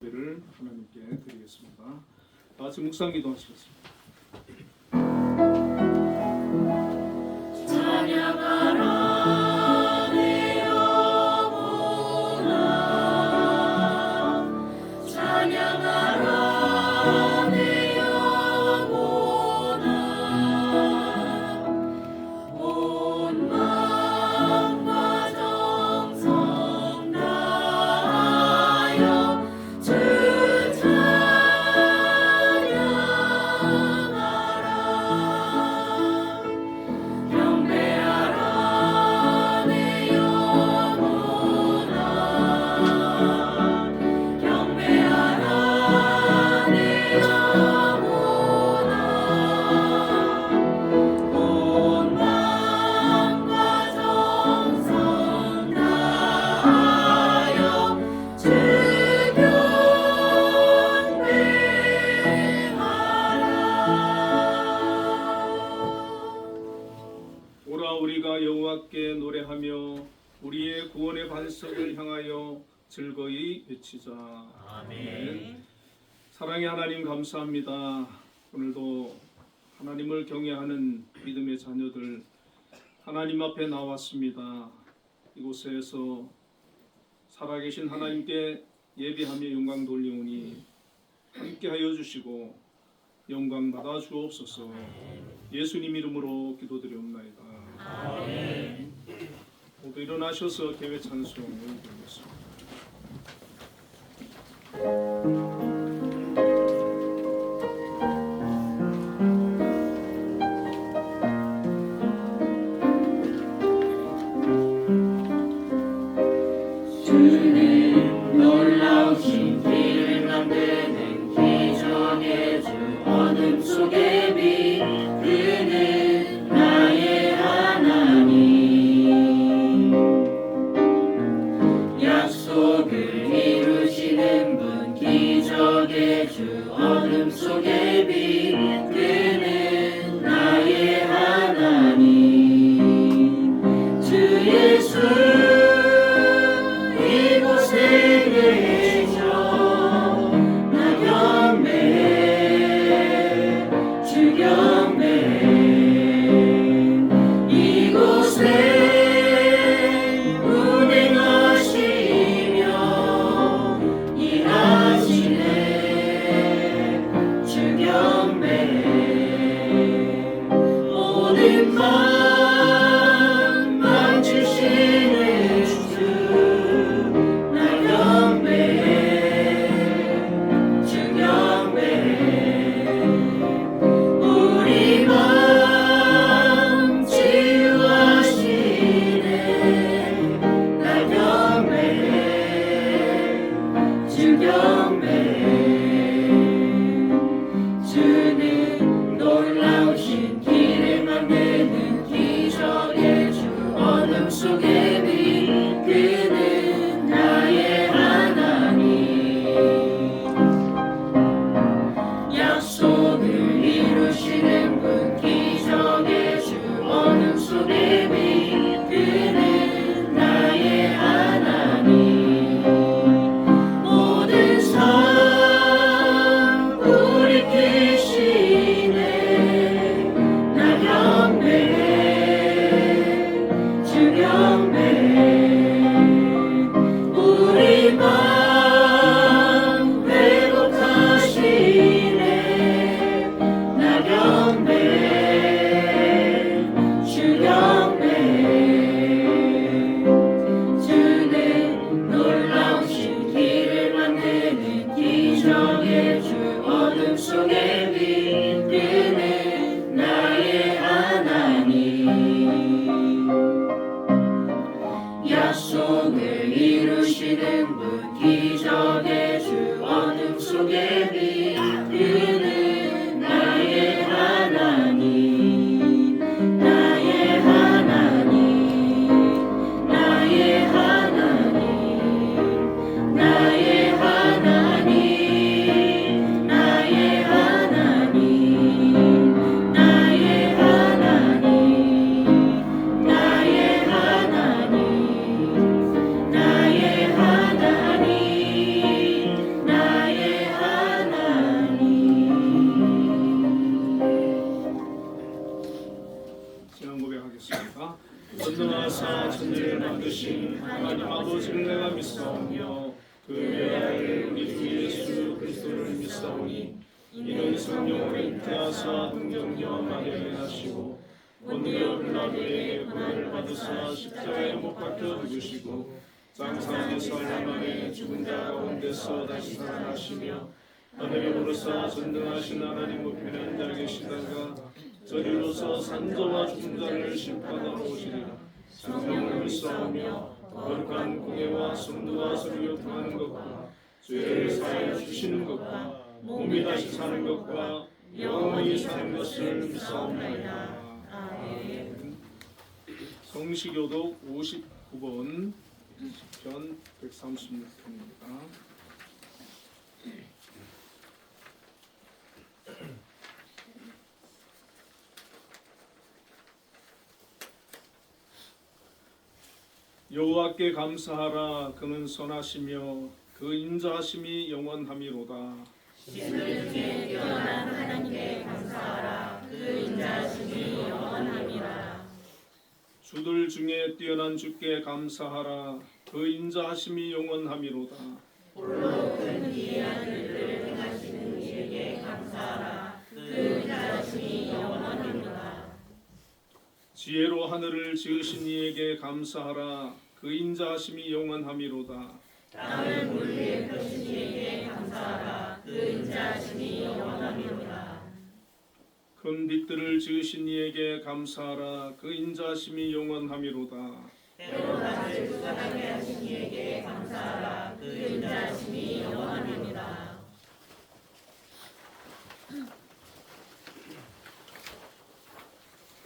를 하나님께 드리겠습니다. 다 같이 묵상 기도하시겠습니다. 찬양하라 내 영혼아 찬양하라 내 영혼아 온 마음과 정성 다하여 주 찬양하라 경배하라 내 영혼아 경배하라 내 영혼아 온 마음과 정성 다하여 주 오라 우리가 여호와께 노래하며 우리의 구원의 반석을 향하여 즐거이 외치자. 아멘. 사랑의 하나님 감사합니다. 오늘도 하나님을 경외하는 믿음의 자녀들 하나님 앞에 나왔습니다. 이곳에서 살아계신 하나님께 예배하며 영광 돌리오니 함께하여 주시고 영광 받아 주옵소서. 예수님 이름으로 기도드리옵나이다. 아멘. 모두 일어나셔서 개회 찬송을 드리겠습니다. 주는 놀라우신 길을 만드는 기적의 주 어둠 속의 빛 그는 나의 하나님 약속을 이루시는 분 기적의 주 어둠 속의 빛 그는 나의 하나님 주 예수 이곳에 계셔 나 경배해 주 경배해 이곳에 운행하시며 일하시네 주 경배해 모든 맘 만지시는 주 나 경배해 주 경배해 우리 맘 치유하시네 나 경배해 주 경배해 주는 놀라우신 길을 만드는 기적의 주 어둠 속의 빛 그는 나의 하나님 약속을 이루시는 분 기적의 주 어둠 속의 빛 그는 나의 하나님 모든 삶 우리키시네 나 경배해 주 경배해 우리 맘 회복하시네 나 경배해 주 경배해 주는 놀라우신 길을 만드는 기적의 주 어둠 속의 빛 그는 나의 하나님 약속을 이루시는 분 기적의 주 어둠 속의 빛 그는 나의 하나님 나의 하나님 나의 하나님 나의 하나님 나의 하나님 나의 하나님 나의 하나님 나의 하나님 줄을 믿사오니 이는 성령으로 잉태하사 동정녀 마리아에 나시고 본디오 빌라도에게 고난을 받으사 십자가에 못 박혀 죽으시고 장사에서 4일 만에 죽은 자 가운데서 다시 살아나시며 하늘에 오르사 전등하신 하나님 우편에 앉아 계시다가 저리로서 산자와 죽은 자를 심판하러 오시리라. 성령을 믿사오며 거룩한 공예와 성도와 서로 교통하는 것과 죄를 사하여 주시는 것과 몸이 다시 사는 것과 영원히 사는 것을 믿사옵나이다. 아멘. 성시교독 59번 편 136편입니다. 여호와께 감사하라. 그는 선하시며 그 인자하심이 영원함이로다. 신들 중에 뛰어난 하나님께 감사하라. 그 인자하심이 영원함이라. 주들 중에 뛰어난 주께 감사하라. 그 인자하심이 영원함이로다. 홀로 큰 기이한 일들을 행하시는 이에게 감사하라. 그 인자하심이 영원함이로다. 지혜로 하늘을 지으신 이에게 감사하라. 그 인자하심이 영원함이로다. 땅을 물 위에 펴신 이에게 감사하라. 그 인자하심이 영원함이로다. 큰 빛들을 지으신 이에게 감사하라. 그 인자하심이 영원함이로다. 때로 낮을 구간하게 하신 이에게 감사하라. 그 인자하심이 영원함이로다.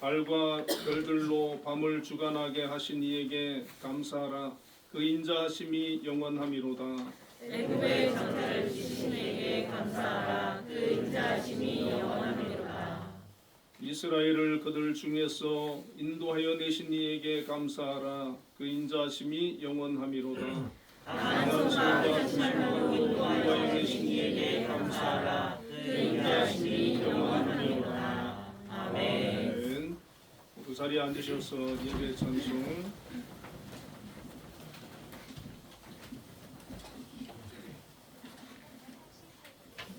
달과 별들로 밤을 주관하게 하신 이에게 감사하라. 그 인자하심이 영원함이로다. 애굽의 정자를 지신 이에게 감사하라. 그 인자하심이 영원함이로다. 이스라엘을 그들 중에서 인도하여 내신 이에게 감사하라. 그 인자하심이 영원함이로다. 강한 손과 주심으로 인도하여 내신 이에게 감사하라. 그 인자하심이 영원함이로다. 아멘. 그 자리에 앉으셔서 예배 찬송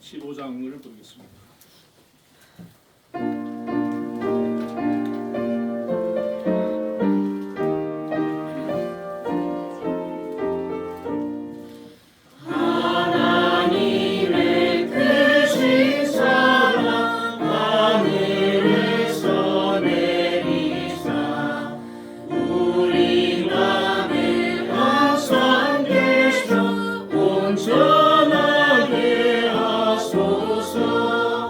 15장을 부르겠습니다. 온전하게 하소서.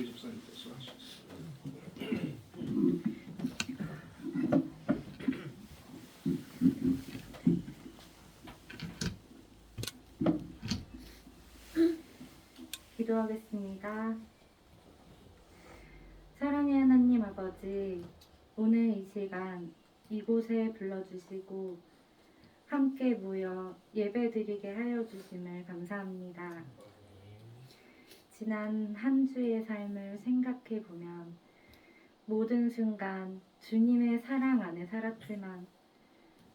집사님께서 하셨습니다. 기도하겠습니다. 사랑의 하나님 아버지, 오늘 이 시간 이곳에 불러주시고 함께 모여 예배드리게 하여 주심을 감사합니다. 지난 한 주의 삶을 생각해 보면 모든 순간 주님의 사랑 안에 살았지만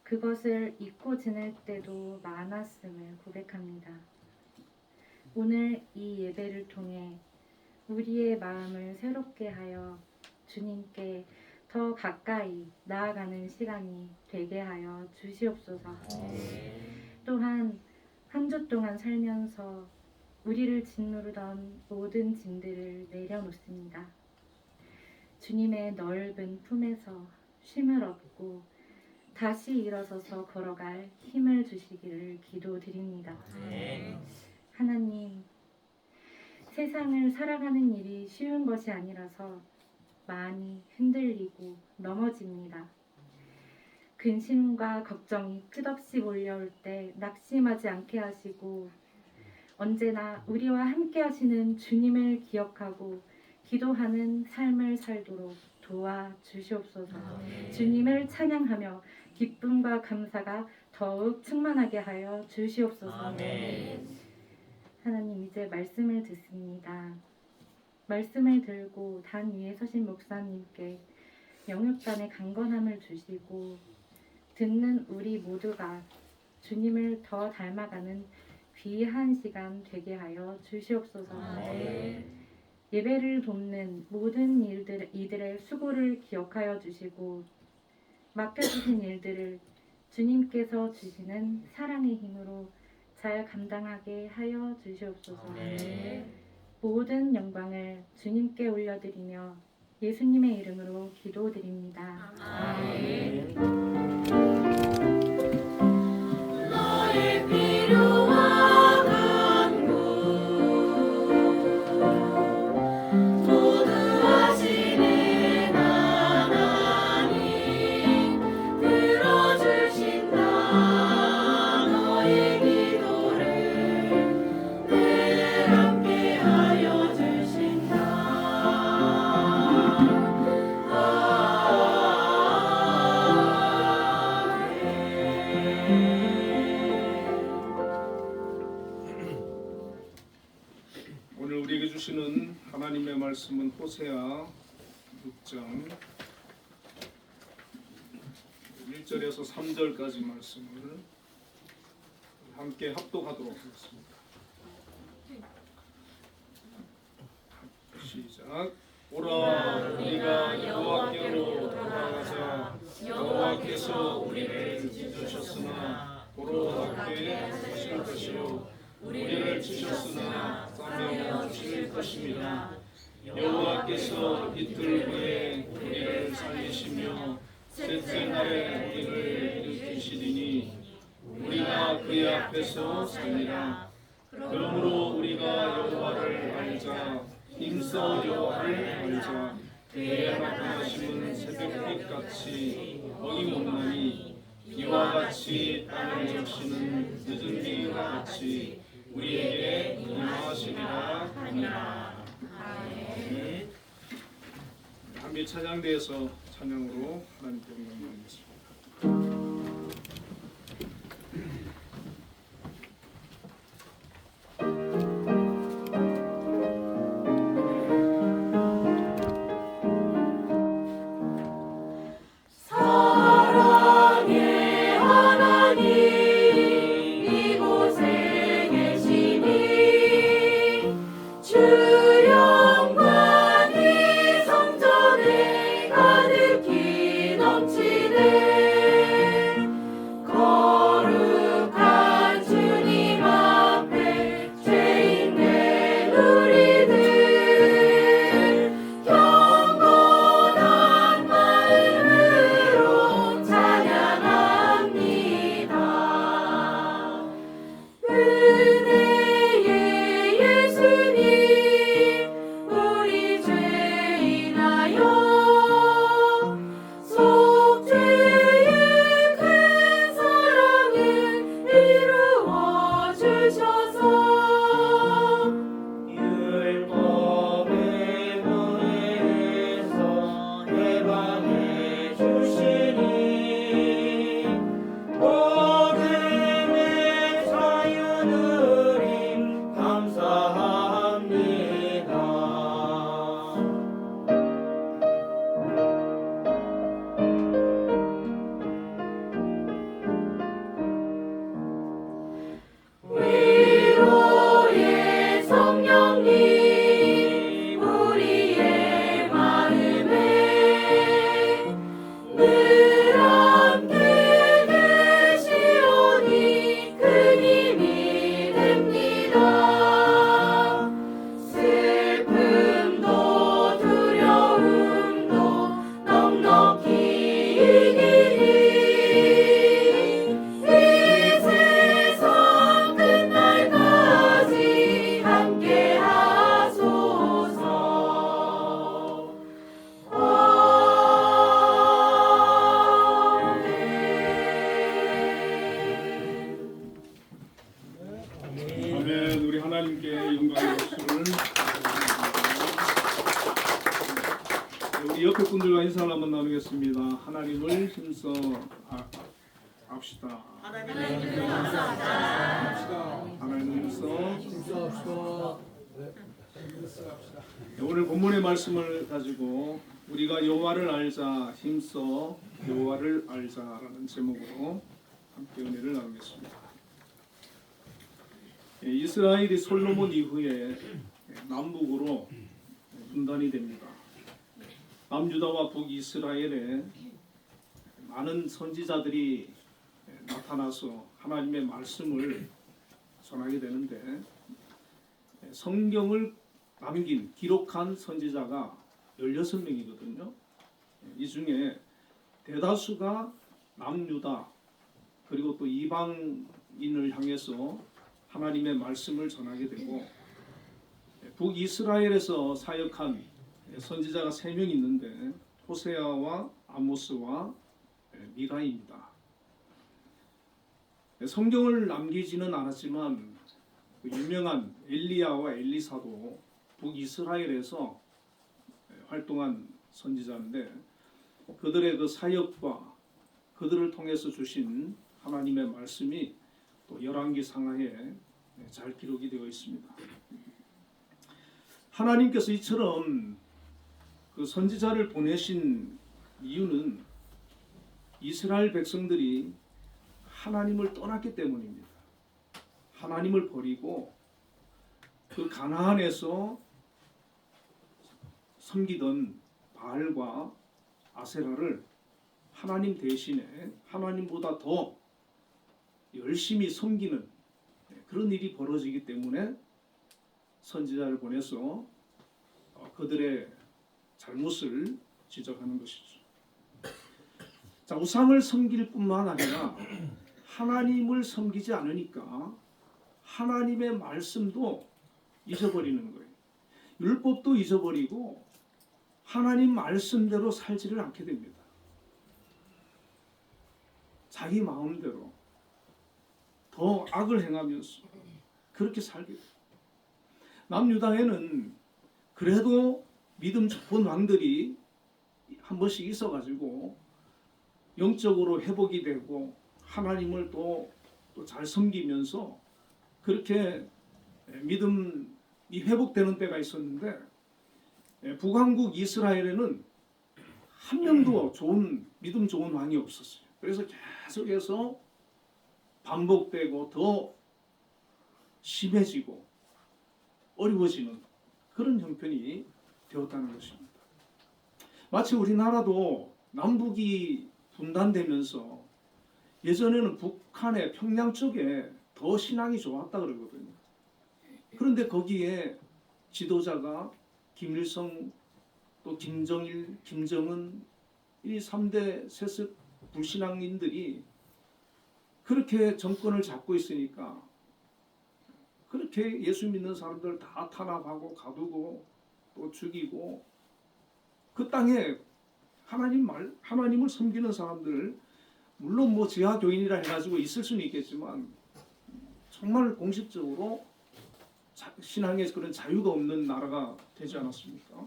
그것을 잊고 지낼 때도 많았음을 고백합니다. 오늘 이 예배를 통해 우리의 마음을 새롭게 하여 주님께 더 가까이 나아가는 시간이 되게 하여 주시옵소서. 또한 한 주 동안 살면서 우리를 짓누르던 모든 짐들을 내려놓습니다. 주님의 넓은 품에서 쉼을 얻고 다시 일어서서 걸어갈 힘을 주시기를 기도드립니다. 하나님, 세상을 살아가는 일이 쉬운 것이 아니라서 많이 흔들리고 넘어집니다. 근심과 걱정이 끝없이 몰려올 때 낙심하지 않게 하시고 언제나 우리와 함께 하시는 주님을 기억하고 기도하는 삶을 살도록 도와주시옵소서. 주님을 찬양하며 기쁨과 감사가 더욱 충만하게 하여 주시옵소서. 하나님, 이제 말씀을 듣습니다. 말씀을 들고 단 위에 서신 목사님께 영육간의 강건함을 주시고 듣는 우리 모두가 주님을 더 닮아가는 귀한 시간 되게 하여 주시옵소서. 예배를 돕는 모든 이들의 수고를 기억하여 주시고 맡겨주신 일들을 주님께서 주시는 사랑의 힘으로 잘 감당하게 하여 주시옵소서. 모든 영광을 주님께 올려드리며 예수님의 이름으로 기도드립니다. 아멘. 너의 필요와 간구 모두 하시는 하나님 들어주신다. 너의 기도를 늘 함께 하여 주신다. 오늘 우리에게 주시는 하나님의 말씀은 호세아 6장 1절에서 3절까지 말씀을 함께 합독하도록 하겠습니다. 시작. 오라, 우리가 여호와께로 돌아가자. 여호와께서 우리를 찢으셨으나 도로 닦게 하실 것이요 우리를 치셨으나 싸매어 주실 것입니다. 여호와께서 이틀 후에 우리를 살리시며 셋째 날에 우리를 일으키시리니 우리가 그의 앞에서 살리라. 그러므로 우리가 여호와를 알자. 힘써 여호와를 알자. 그의 나타나심은 새벽빛같이 어김없나니 비와 같이 땅을 적시는 늦은 비와 같이 우리에게 임하시리라 하니라. 아멘. 함께 찬양대에서 찬양으로 하나님께 영광드리겠습니다. 사랑의 하나님 이곳에 계시니 주 영광이 성전에 가득히 넘치네. 우리 옆에 분들과 인사를 한번 나누겠습니다. 하나님을 힘써 합시다. 하나님을 감사합니다. 하나님을 힘써. 힘써합시다. 오늘 본문의 말씀을 가지고 우리가 여호와를 알자 힘써 여호와를 알자라는 제목으로 함께 은혜를 나누겠습니다. 이스라엘이 솔로몬 이후에 남북으로 분단이 됩니다. 남유다와 북이스라엘에 많은 선지자들이 나타나서 하나님의 말씀을 전하게 되는데 성경을 남긴 기록한 선지자가 16명이거든요. 이 중에 대다수가 남유다 그리고 또 이방인을 향해서 하나님의 말씀을 전하게 되고 북이스라엘에서 사역한 선지자가 3명 있는데 호세아와 아모스와 미가입니다. 성경을 남기지는 않았지만 유명한 엘리야와 엘리사도 북이스라엘에서 활동한 선지자인데 그들의 그 사역과 그들을 통해서 주신 하나님의 말씀이 또 열왕기 상하에 잘 기록이 되어 있습니다. 하나님께서 이처럼 그 선지자를 보내신 이유는 이스라엘 백성들이 하나님을 떠났기 때문입니다. 하나님을 버리고 그 가나안에서 섬기던 바알과 아세라를 하나님 대신에 하나님보다 더 열심히 섬기는 그런 일이 벌어지기 때문에 선지자를 보내서 그들의 잘못을 지적하는 것이죠. 자, 우상을 섬길 뿐만 아니라 하나님을 섬기지 않으니까 하나님의 말씀도 잊어버리는 거예요. 율법도 잊어버리고 하나님 말씀대로 살지를 않게 됩니다. 자기 마음대로 더 악을 행하면서 그렇게 살게 돼요. 남유다에는 그래도 믿음 좋은 왕들이 한 번씩 있어가지고 영적으로 회복이 되고 하나님을 또 잘 섬기면서 그렇게 믿음이 회복되는 때가 있었는데 북왕국 이스라엘에는 한 명도 믿음 좋은 왕이 없었어요. 그래서 계속해서 반복되고 더 심해지고 어려워지는 그런 형편이 되었다는 것입니다. 마치 우리나라도 남북이 분단되면서 예전에는 북한의 평양 쪽에 더 신앙이 좋았다 그러거든요. 그런데 거기에 지도자가 김일성, 또 김정일, 김정은 이 3대 세습 불신앙인들이 그렇게 정권을 잡고 있으니까 그렇게 예수 믿는 사람들 다 탄압하고 가두고 또 죽이고 그 땅에 하나님을 섬기는 사람들 물론 뭐 지하 교인이라 해가지고 있을 수는 있겠지만 정말 공식적으로 신앙의 그런 자유가 없는 나라가 되지 않았습니까?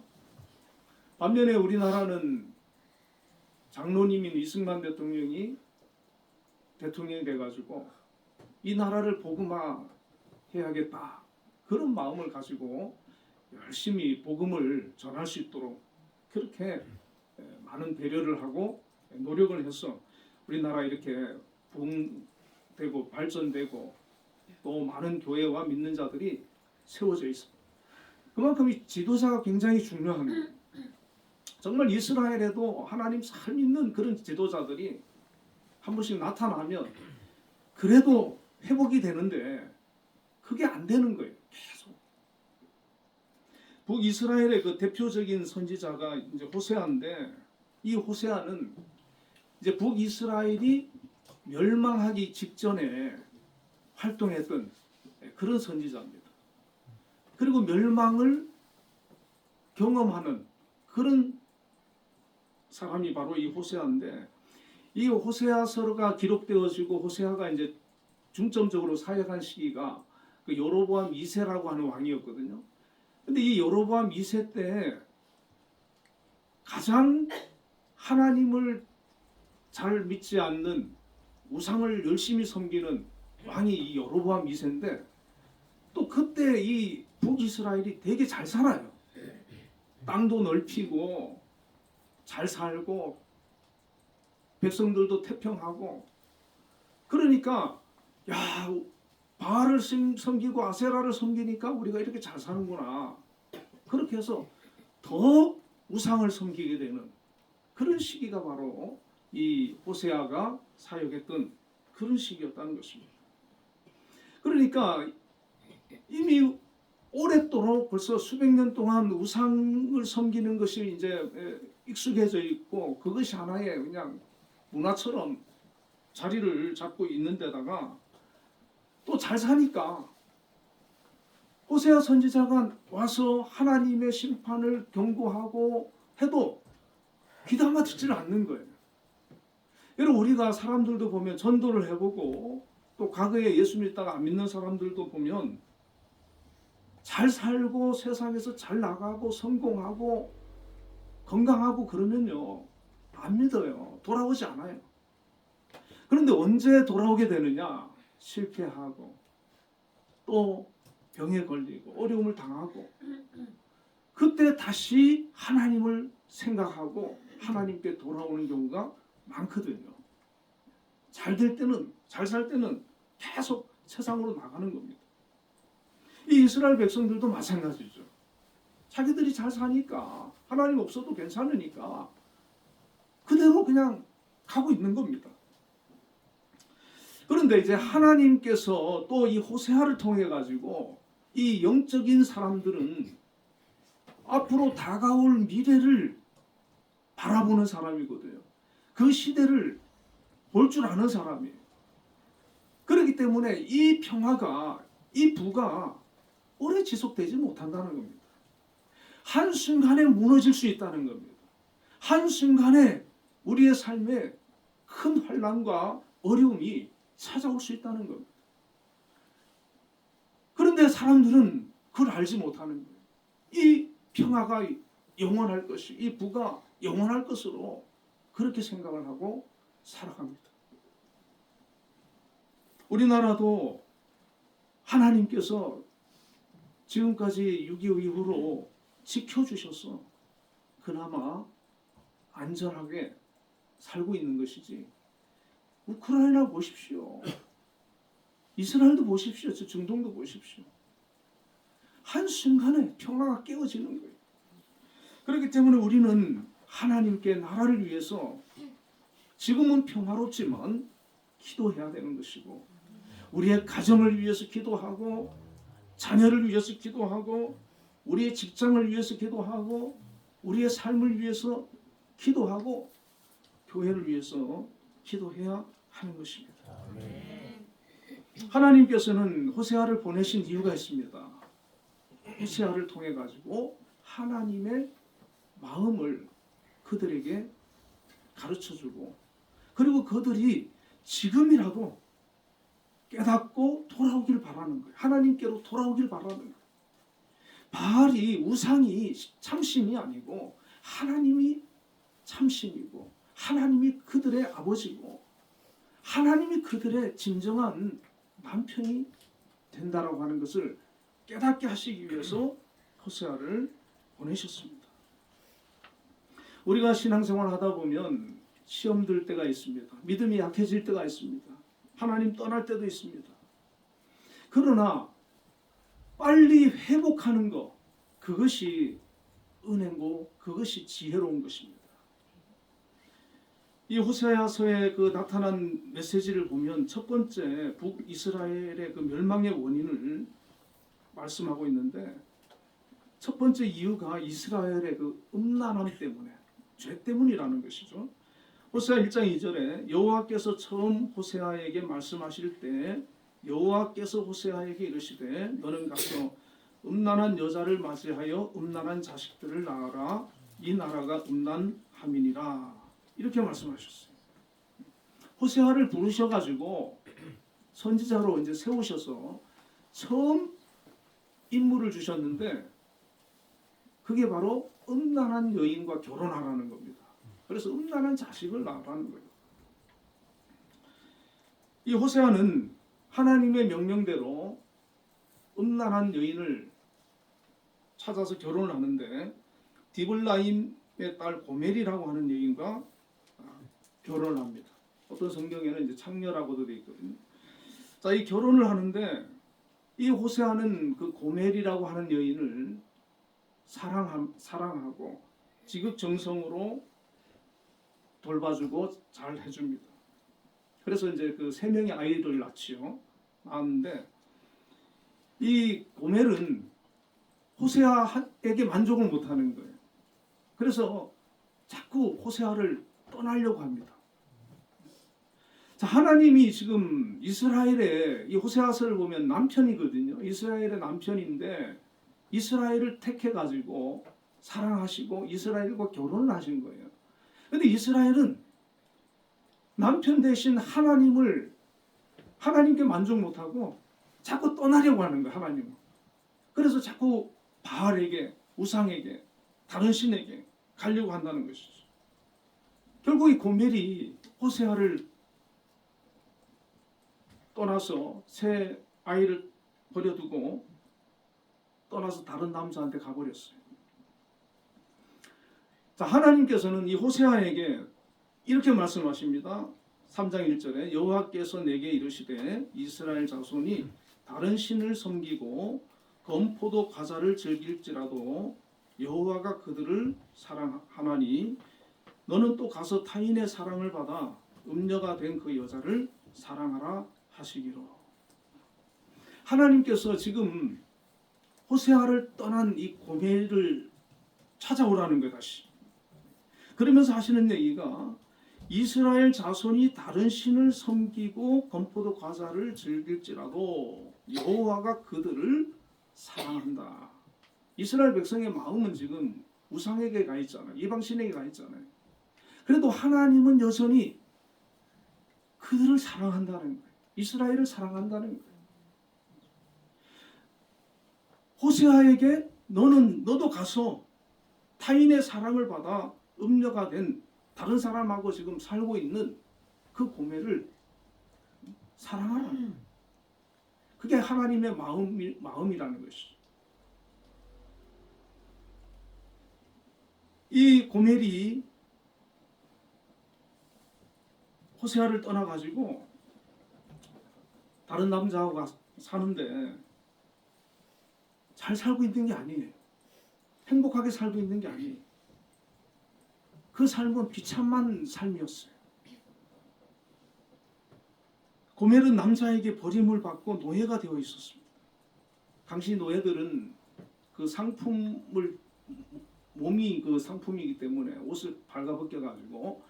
반면에 우리나라는 장로님인 이승만 대통령이 대통령이 돼가지고 이 나라를 복음화해야겠다 그런 마음을 가지고 열심히 복음을 전할 수 있도록 그렇게 많은 배려를 하고 노력을 해서 우리나라 이렇게 부흥되고 발전되고 또 많은 교회와 믿는 자들이 세워져 있습니다. 그만큼 이 지도자가 굉장히 중요한 거예요. 정말 이스라엘에도 하나님 잘 믿는 그런 지도자들이 한 번씩 나타나면 그래도 회복이 되는데 그게 안 되는 거예요. 계속. 북이스라엘의 그 대표적인 선지자가 이제 호세아인데 이 호세아는 이제 북이스라엘이 멸망하기 직전에 활동했던 그런 선지자입니다. 그리고 멸망을 경험하는 그런 사람이 바로 이 호세아인데 이 호세아서가 기록되어지고 호세아가 이제 중점적으로 사역한 시기가 그 여로보암 2세라고 하는 왕이었거든요. 근데 이 여로보암 2세 때 가장 하나님을 잘 믿지 않는 우상을 열심히 섬기는 왕이 이 여로보암 2세인데 또 그때 이 북이스라엘이 되게 잘 살아요. 땅도 넓히고 잘 살고 백성들도 태평하고 그러니까 야 바알을 섬기고 아세라를 섬기니까 우리가 이렇게 잘 사는구나. 그렇게 해서 더 우상을 섬기게 되는 그런 시기가 바로 이 호세아가 사역했던 그런 시기였다는 것입니다. 그러니까 이미 오랫도록 벌써 수백 년 동안 우상을 섬기는 것이 이제 익숙해져 있고 그것이 하나의 그냥 문화처럼 자리를 잡고 있는 데다가 또 잘 사니까 호세아 선지자가 와서 하나님의 심판을 경고하고 해도 귀담아 듣지를 않는 거예요. 여러분 우리가 사람들도 보면 전도를 해보고 또 과거에 예수 믿다가 안 믿는 사람들도 보면 잘 살고 세상에서 잘 나가고 성공하고 건강하고 그러면요 안 믿어요. 돌아오지 않아요. 그런데 언제 돌아오게 되느냐? 실패하고 또 병에 걸리고 어려움을 당하고 그때 다시 하나님을 생각하고 하나님께 돌아오는 경우가 많거든요. 잘 될 때는 잘 살 때는 계속 세상으로 나가는 겁니다. 이 이스라엘 백성들도 마찬가지죠. 자기들이 잘 사니까 하나님 없어도 괜찮으니까 그대로 그냥 가고 있는 겁니다. 그런데 이제 하나님께서 또 이 호세아를 통해 가지고 이 영적인 사람들은 앞으로 다가올 미래를 바라보는 사람이거든요. 그 시대를 볼 줄 아는 사람이에요. 그렇기 때문에 이 평화가 이 부가 오래 지속되지 못한다는 겁니다. 한순간에 무너질 수 있다는 겁니다. 한순간에 우리의 삶에 큰 환난과 어려움이 찾아올 수 있다는 겁니다. 그런데 사람들은 그걸 알지 못하는 거예요. 이 평화가 영원할 것이, 이 부가 영원할 것으로 그렇게 생각을 하고 살아갑니다. 우리나라도 하나님께서 지금까지 6.25 이후로 지켜주셔서 그나마 안전하게 살고 있는 것이지 우크라이나 보십시오. 이스라엘도 보십시오. 저 중동도 보십시오. 한순간에 평화가 깨어지는 거예요. 그렇기 때문에 우리는 하나님께 나라를 위해서 지금은 평화롭지만 기도해야 되는 것이고 우리의 가정을 위해서 기도하고 자녀를 위해서 기도하고 우리의 직장을 위해서 기도하고 우리의 삶을 위해서 기도하고 교회를 위해서 기도해야 하는 것입니다. 하나님께서는 호세아를 보내신 이유가 있습니다. 호세아를 통해 가지고 하나님의 마음을 그들에게 가르쳐주고 그리고 그들이 지금이라도 깨닫고 돌아오길 바라는 거예요. 하나님께로 돌아오길 바라는 거예요. 바알이 우상이 참신이 아니고 하나님이 참신이고 하나님이 그들의 아버지고 하나님이 그들의 진정한 남편이 된다라고 하는 것을 깨닫게 하시기 위해서 호세아를 보내셨습니다. 우리가 신앙생활 하다 보면 시험 들 때가 있습니다. 믿음이 약해질 때가 있습니다. 하나님 떠날 때도 있습니다. 그러나 빨리 회복하는 것, 그것이 은혜고 그것이 지혜로운 것입니다. 이 호세아서에 그 나타난 메시지를 보면 첫 번째 북이스라엘의 그 멸망의 원인을 말씀하고 있는데 첫 번째 이유가 이스라엘의 그 음란함 때문에 죄 때문이라는 것이죠. 호세아 1장 2절에 여호와께서 처음 호세아에게 말씀하실 때 여호와께서 호세아에게 이르시되 너는 가서 음란한 여자를 맞이하여 음란한 자식들을 낳아라 이 나라가 음란함이니라 이렇게 말씀하셨어요. 호세아를 부르셔가지고 선지자로 이제 세우셔서 처음 임무를 주셨는데 그게 바로 음란한 여인과 결혼하라는 겁니다. 그래서 음란한 자식을 낳으라는 거예요. 이 호세아는 하나님의 명령대로 음란한 여인을 찾아서 결혼을 하는데 디블라임의 딸 고멜이라고 하는 여인과 결혼을 합니다. 어떤 성경에는 이제 창녀라고도 되어 있거든요. 자, 이 결혼을 하는데 이 호세아는 그 고멜이라고 하는 여인을 사랑하고 지극정성으로 돌봐주고 잘 해줍니다. 그래서 이제 그 세 명의 아이를 낳았는데 이 고멜은 호세아에게 만족을 못하는 거예요. 그래서 자꾸 호세아를 떠나려고 합니다. 자, 하나님이 지금 이스라엘의 이 호세아서를 보면 남편이거든요. 이스라엘의 남편인데 이스라엘을 택해 가지고 사랑하시고 이스라엘과 결혼을 하신 거예요. 그런데 이스라엘은 남편 대신 하나님께 만족 못하고 자꾸 떠나려고 하는 거예요. 하나님은. 그래서 자꾸 바알에게, 우상에게, 다른 신에게 가려고 한다는 것이죠. 결국 이 고멜이 호세아를 떠나서 새 아이를 버려두고 떠나서 다른 남자한테 가버렸어요. 자, 하나님께서는 이 호세아에게 이렇게 말씀하십니다. 3장 1절에 여호와께서 내게 이르시되 이스라엘 자손이 다른 신을 섬기고 검포도 과자를 즐길지라도 여호와가 그들을 사랑하나니 너는 또 가서 타인의 사랑을 받아 음녀가 된 그 여자를 사랑하라 하시기로. 하나님께서 지금 호세아를 떠난 이 고멜을 찾아오라는 거예요. 다시. 그러면서 하시는 얘기가 이스라엘 자손이 다른 신을 섬기고 검포도 과자를 즐길지라도 여호와가 그들을 사랑한다. 이스라엘 백성의 마음은 지금 우상에게 가 있잖아요. 이방신에게 가 있잖아요. 그래도 하나님은 여전히 그들을 사랑한다는 거예요. 이스라엘을 사랑한다는 거예요. 호세아에게 너도 가서 타인의 사랑을 받아 음녀가 된 다른 사람하고 지금 살고 있는 그 고멜을 사랑하라. 그게 하나님의 마음이라는 것이죠. 이 고멜이 호세아를 떠나가지고 다른 남자하고 사는데 잘 살고 있는 게 아니에요. 행복하게 살고 있는 게 아니에요. 그 삶은 비참한 삶이었어요. 고멜은 남자에게 버림을 받고 노예가 되어 있었습니다. 당시 노예들은 그 상품을 몸이 그 상품이기 때문에 옷을 발가벗겨 가지고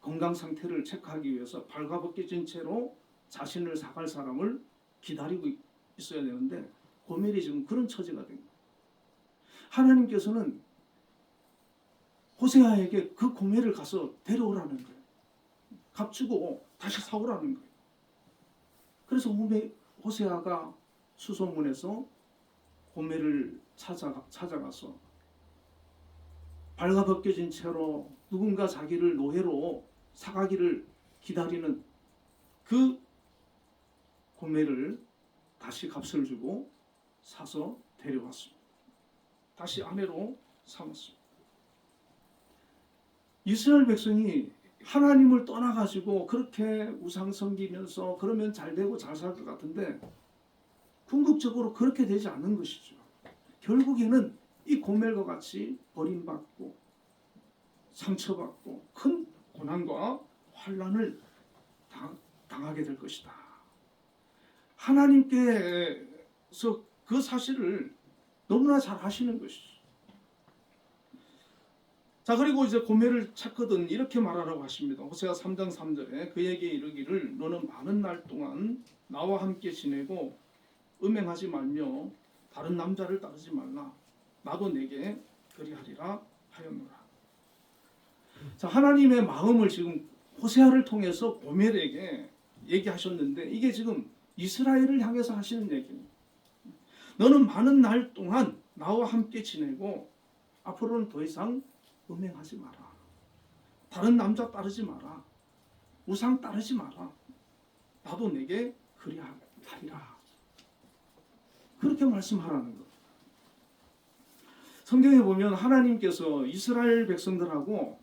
건강 상태를 체크하기 위해서 발가벗겨진 채로 자신을 사갈 사람을 기다리고 있어야 되는데 고멜이 지금 그런 처지가 된 거예요. 하나님께서는 호세아에게 그 고멜을 가서 데려오라는 거예요. 값주고 다시 사오라는 거예요. 그래서 호세아가 수소문에서 고멜을 찾아가서 발가벗겨진 채로 누군가 자기를 노예로 사가기를 기다리는 그 고멜을 다시 값을 주고 사서 데려왔습니다. 다시 아내로 삼았습니다. 이스라엘 백성이 하나님을 떠나가지고 그렇게 우상 섬기면서 그러면 잘 되고 잘 살 것 같은데 궁극적으로 그렇게 되지 않는 것이죠. 결국에는 이 고멜과 같이 버림받고 상처받고 큰 고난과 환난을 당하게 될 것이다. 하나님께서 그 사실을 너무나 잘 아시는 것이죠. 자, 그리고 이제 고멜을 찾거든 이렇게 말하라고 하십니다. 호세아 3장 3절에 그에게 이르기를 너는 많은 날 동안 나와 함께 지내고 음행하지 말며 다른 남자를 따르지 말라. 나도 내게 그리하리라 하였노라. 자, 하나님의 마음을 지금 호세아를 통해서 고멜에게 얘기하셨는데 이게 지금 이스라엘을 향해서 하시는 얘기입니다. 너는 많은 날 동안 나와 함께 지내고 앞으로는 더 이상 음행하지 마라. 다른 남자 따르지 마라. 우상 따르지 마라. 나도 내게 그리하리라. 그렇게 말씀하라는 것. 성경에 보면 하나님께서 이스라엘 백성들하고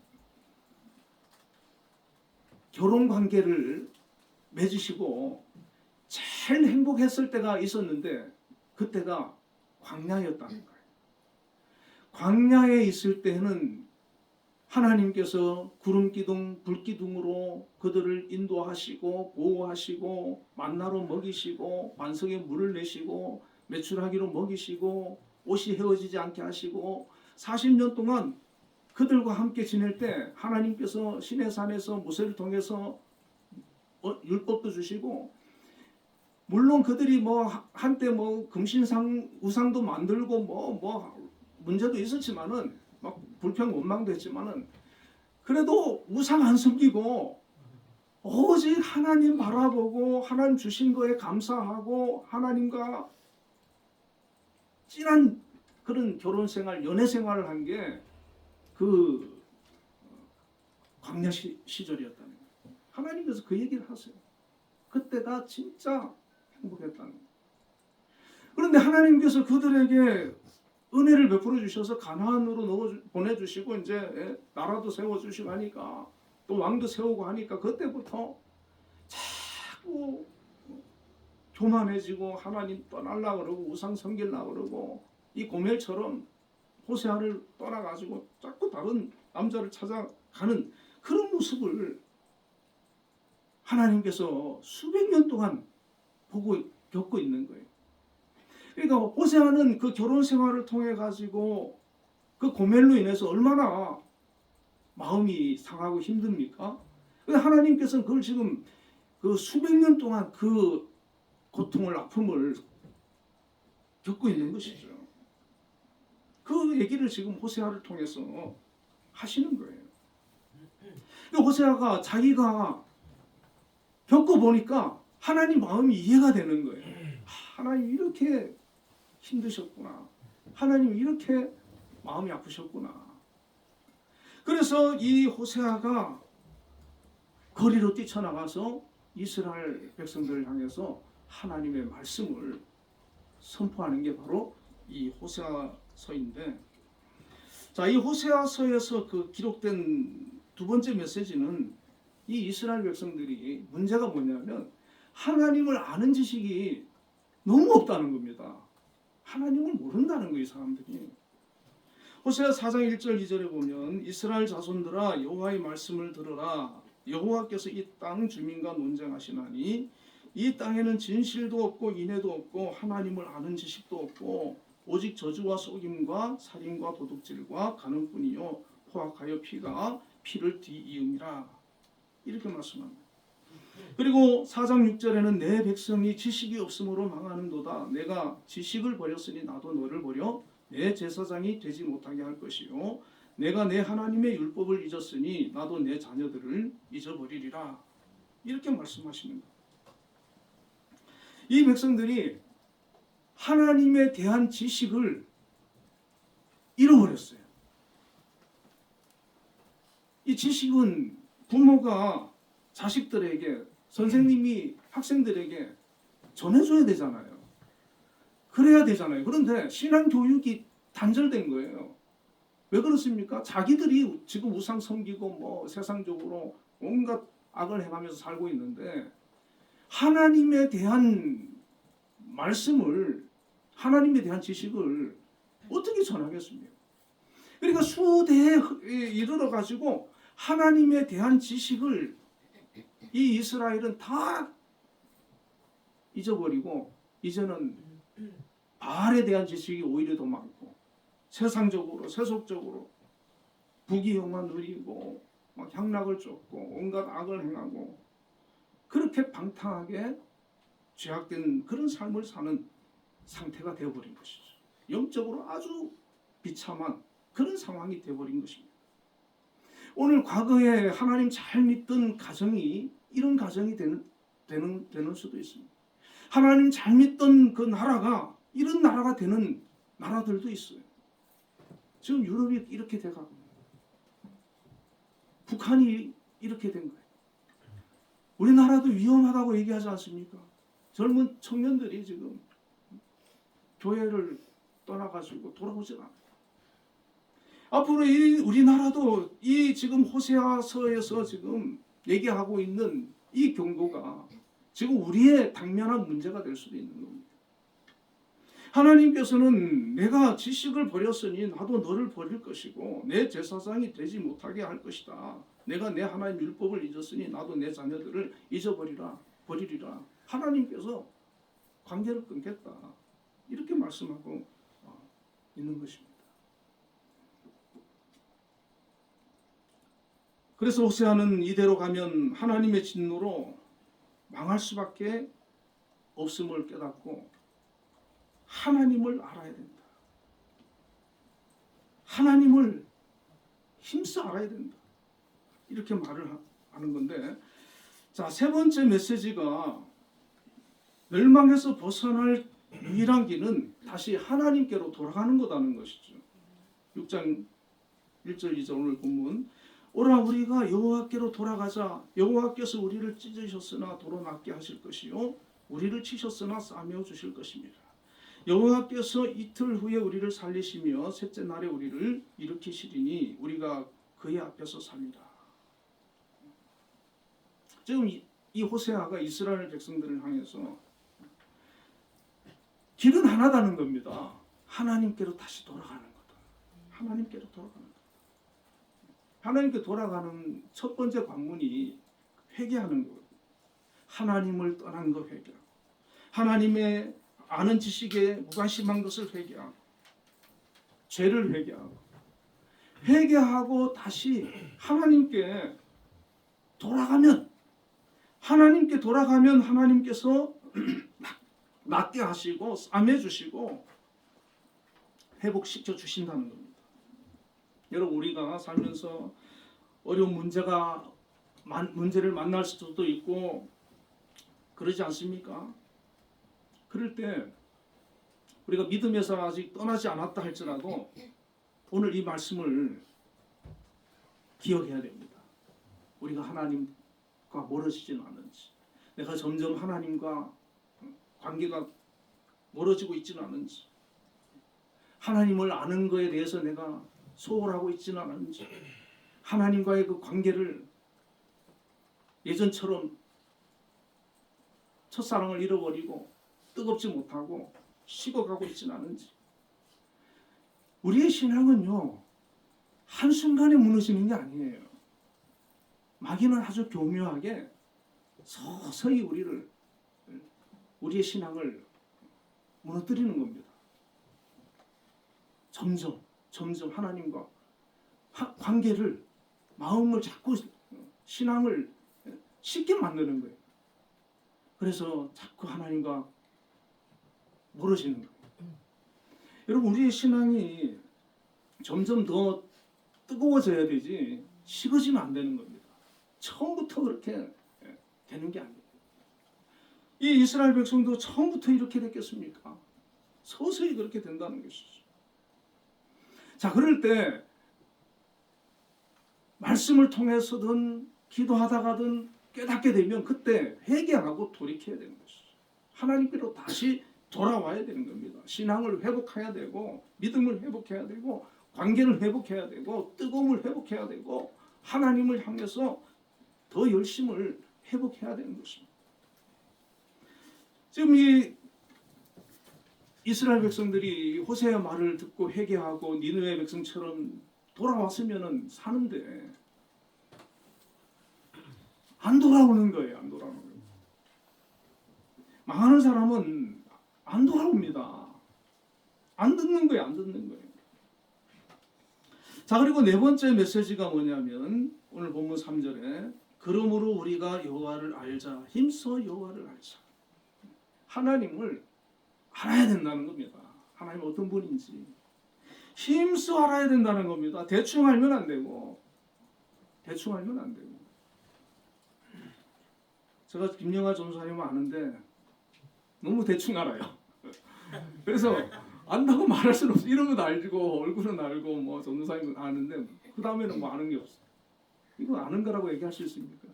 결혼 관계를 맺으시고 제일 행복했을 때가 있었는데 그때가 광야였다는 거예요. 광야에 있을 때는 하나님께서 구름 기둥, 불 기둥으로 그들을 인도하시고 보호하시고 만나로 먹이시고 반석에 물을 내시고 메추라기로 먹이시고 옷이 헤어지지 않게 하시고 40년 동안 그들과 함께 지낼 때 하나님께서 시내산에서 모세를 통해서 율법도 주시고 물론 그들이 한때 금신상 우상도 만들고 문제도 있었지만은 막 불평 원망도 했지만은 그래도 우상 안 섬기고 오직 하나님 바라보고 하나님 주신 거에 감사하고 하나님과 진한 그런 결혼 생활, 연애 생활을 한 게 그 광야 시절이었다는 거예요. 하나님께서 그 얘기를 하세요. 그때가 진짜 행복했다는 거예요. 그런데 하나님께서 그들에게 은혜를 베풀어 주셔서 가나안으로 보내주시고 이제 나라도 세워주시고 하니까 또 왕도 세우고 하니까 그때부터 자꾸 교만해지고 하나님 떠나려고 그러고 우상 섬기려고 그러고 이 고멜처럼 호세아를 떠나가지고 자꾸 다른 남자를 찾아가는 그런 모습을 하나님께서 수백 년 동안 겪고 있는 거예요. 그러니까 호세아는 그 결혼 생활을 통해 가지고 그 고멜로 인해서 얼마나 마음이 상하고 힘듭니까? 근데 하나님께서는 그걸 지금 그 수백 년 동안 그 고통을 아픔을 겪고 있는 것이죠. 그 얘기를 지금 호세아를 통해서 하시는 거예요. 호세아가 자기가 겪어보니까 하나님 마음이 이해가 되는 거예요. 하나님 이렇게 힘드셨구나. 하나님 이렇게 마음이 아프셨구나. 그래서 이 호세아가 거리로 뛰쳐나가서 이스라엘 백성들을 향해서 하나님의 말씀을 선포하는 게 바로 이 호세아서인데, 자, 이 호세아서에서 그 기록된 두 번째 메시지는 이 이스라엘 백성들이 문제가 뭐냐면 하나님을 아는 지식이 너무 없다는 겁니다. 하나님을 모른다는 거예요, 이 사람들이. 호세아 4장 1절 2절에 보면 이스라엘 자손들아 여호와의 말씀을 들으라. 여호와께서 이 땅 주민과 논쟁하시나니 이 땅에는 진실도 없고 인애도 없고 하나님을 아는 지식도 없고 오직 저주와 속임과 살인과 도둑질과 간음뿐이요 포악하여 피가 피를 뒤이음이라. 이렇게 말씀합니다. 그리고 4장 6절에는 내 백성이 지식이 없으므로 망하는도다. 내가 지식을 버렸으니 나도 너를 버려 내 제사장이 되지 못하게 할 것이요 내가 내 하나님의 율법을 잊었으니 나도 내 자녀들을 잊어버리리라. 이렇게 말씀하시는 거예요. 이 백성들이 하나님에 대한 지식을 잃어버렸어요. 이 지식은 부모가 자식들에게, 선생님이 학생들에게 전해줘야 되잖아요. 그래야 되잖아요. 그런데 신앙교육이 단절된 거예요. 왜 그렇습니까? 자기들이 지금 우상 섬기고 세상적으로 온갖 악을 행하면서 살고 있는데 하나님에 대한 말씀을, 하나님에 대한 지식을 어떻게 전하겠습니까? 그러니까 수대에 이르러 가지고 하나님에 대한 지식을 이 이스라엘은 다 잊어버리고 이제는 바알에 대한 지식이 오히려 더 많고 세상적으로 세속적으로 부귀영화 누리고 막 향락을 쫓고 온갖 악을 행하고 그렇게 방탕하게 죄악된 그런 삶을 사는 상태가 되어버린 것이죠. 영적으로 아주 비참한 그런 상황이 되어버린 것입니다. 오늘 과거에 하나님 잘 믿던 가정이 이런 가정이 되는 수도 있습니다. 하나님 잘 믿던 그 나라가 이런 나라가 되는 나라들도 있어요. 지금 유럽이 이렇게 돼가고 북한이 이렇게 된 거예요. 우리나라도 위험하다고 얘기하지 않습니까? 젊은 청년들이 지금 교회를 떠나가지고 돌아오지 않아요. 앞으로 우리나라도 이 지금 호세아서에서 지금 얘기하고 있는 이 경고가 지금 우리의 당면한 문제가 될 수도 있는 겁니다. 하나님께서는 내가 지식을 버렸으니 나도 너를 버릴 것이고 내 제사장이 되지 못하게 할 것이다. 내가 내 하나님 율법을 잊었으니 나도 내 자녀들을 버리리라. 하나님께서 관계를 끊겠다. 이렇게 말씀하고 있는 것입니다. 그래서 호세아는 이대로 가면 하나님의 진노로 망할 수밖에 없음을 깨닫고 하나님을 알아야 된다. 하나님을 힘써 알아야 된다. 이렇게 말을 하는 건데, 자, 세 번째 메시지가 멸망에서 벗어날 유일한 길은 다시 하나님께로 돌아가는 거다는 것이죠. 6장 1절 2절 오늘 본문, 오라 우리가 여호와께로 돌아가자. 여호와께서 우리를 찢으셨으나 도로 낫게 하실 것이요 우리를 치셨으나 싸매어 주실 것입니다. 여호와께서 이틀 후에 우리를 살리시며 셋째 날에 우리를 일으키시리니 우리가 그의 앞에서 살리라. 지금 이 호세아가 이스라엘 백성들을 향해서 길은 하나다는 겁니다. 하나님께로 다시 돌아가는 거다. 하나님께로 돌아가는 거다. 하나님께 돌아가는 첫 번째 관문이 회개하는 거예요. 하나님을 떠난 거 회개하고 하나님의 아는 지식에 무관심한 것을 회개하고 죄를 회개하고 다시 하나님께 돌아가면 하나님께서 낫게 하시고 싸매 주시고 회복시켜 주신다는 겁니다. 여러분, 우리가 살면서 어려운 문제를 만날 수도 있고 그러지 않습니까? 그럴 때 우리가 믿음에서 아직 떠나지 않았다 할지라도 오늘 이 말씀을 기억해야 됩니다. 우리가 하나님과 멀어지지는 않은지, 내가 점점 하나님과 관계가 멀어지고 있지는 않은지, 하나님을 아는 것에 대해서 내가 소홀하고 있지는 않은지, 하나님과의 그 관계를 예전처럼 첫사랑을 잃어버리고 뜨겁지 못하고 식어가고 있지는 않은지. 우리의 신앙은요, 한순간에 무너지는 게 아니에요. 마귀는 아주 교묘하게 서서히 우리의 신앙을 무너뜨리는 겁니다. 점점 하나님과 관계를, 마음을 자꾸 신앙을 쉽게 만드는 거예요. 그래서 자꾸 하나님과 멀어지는 거예요. 여러분, 우리의 신앙이 점점 더 뜨거워져야 되지 식어지면 안 되는 겁니다. 처음부터 그렇게 되는 게 아니에요. 이 이스라엘 백성도 처음부터 이렇게 됐겠습니까? 서서히 그렇게 된다는 것이죠. 자, 그럴 때 말씀을 통해서든 기도하다가든 깨닫게 되면 그때 회개하고 돌이켜야 되는 것이죠. 하나님께로 다시 돌아와야 되는 겁니다. 신앙을 회복해야 되고, 믿음을 회복해야 되고, 관계를 회복해야 되고, 뜨거움을 회복해야 되고, 하나님을 향해서 더 열심을 회복해야 되는 것입니다. 지금 이 이스라엘 백성들이 호세의 말을 듣고 회개하고 니느웨 백성처럼 돌아왔으면 사는데 안 돌아오는 거예요. 안 돌아오는 거예요. 망하는 사람은 안 돌아옵니다. 안 듣는 거예요. 안 듣는 거예요. 자, 그리고 네 번째 메시지가 뭐냐면 오늘 본문 3절에 그러므로 우리가 여호와를 알자. 힘써 여호와를 알자. 하나님을 알아야 된다는 겁니다. 하나님 어떤 분인지 힘써 알아야 된다는 겁니다. 대충 알면 안 되고. 제가 김영하 전사님 아는데 너무 대충 알아요. 그래서 안다고 말할 수는 없어. 이름은 알고 얼굴은 알고 뭐 전도사님은 아는데 그 다음에는 뭐 아는 게 없어. 이거 아는 거라고 얘기할 수 있습니까?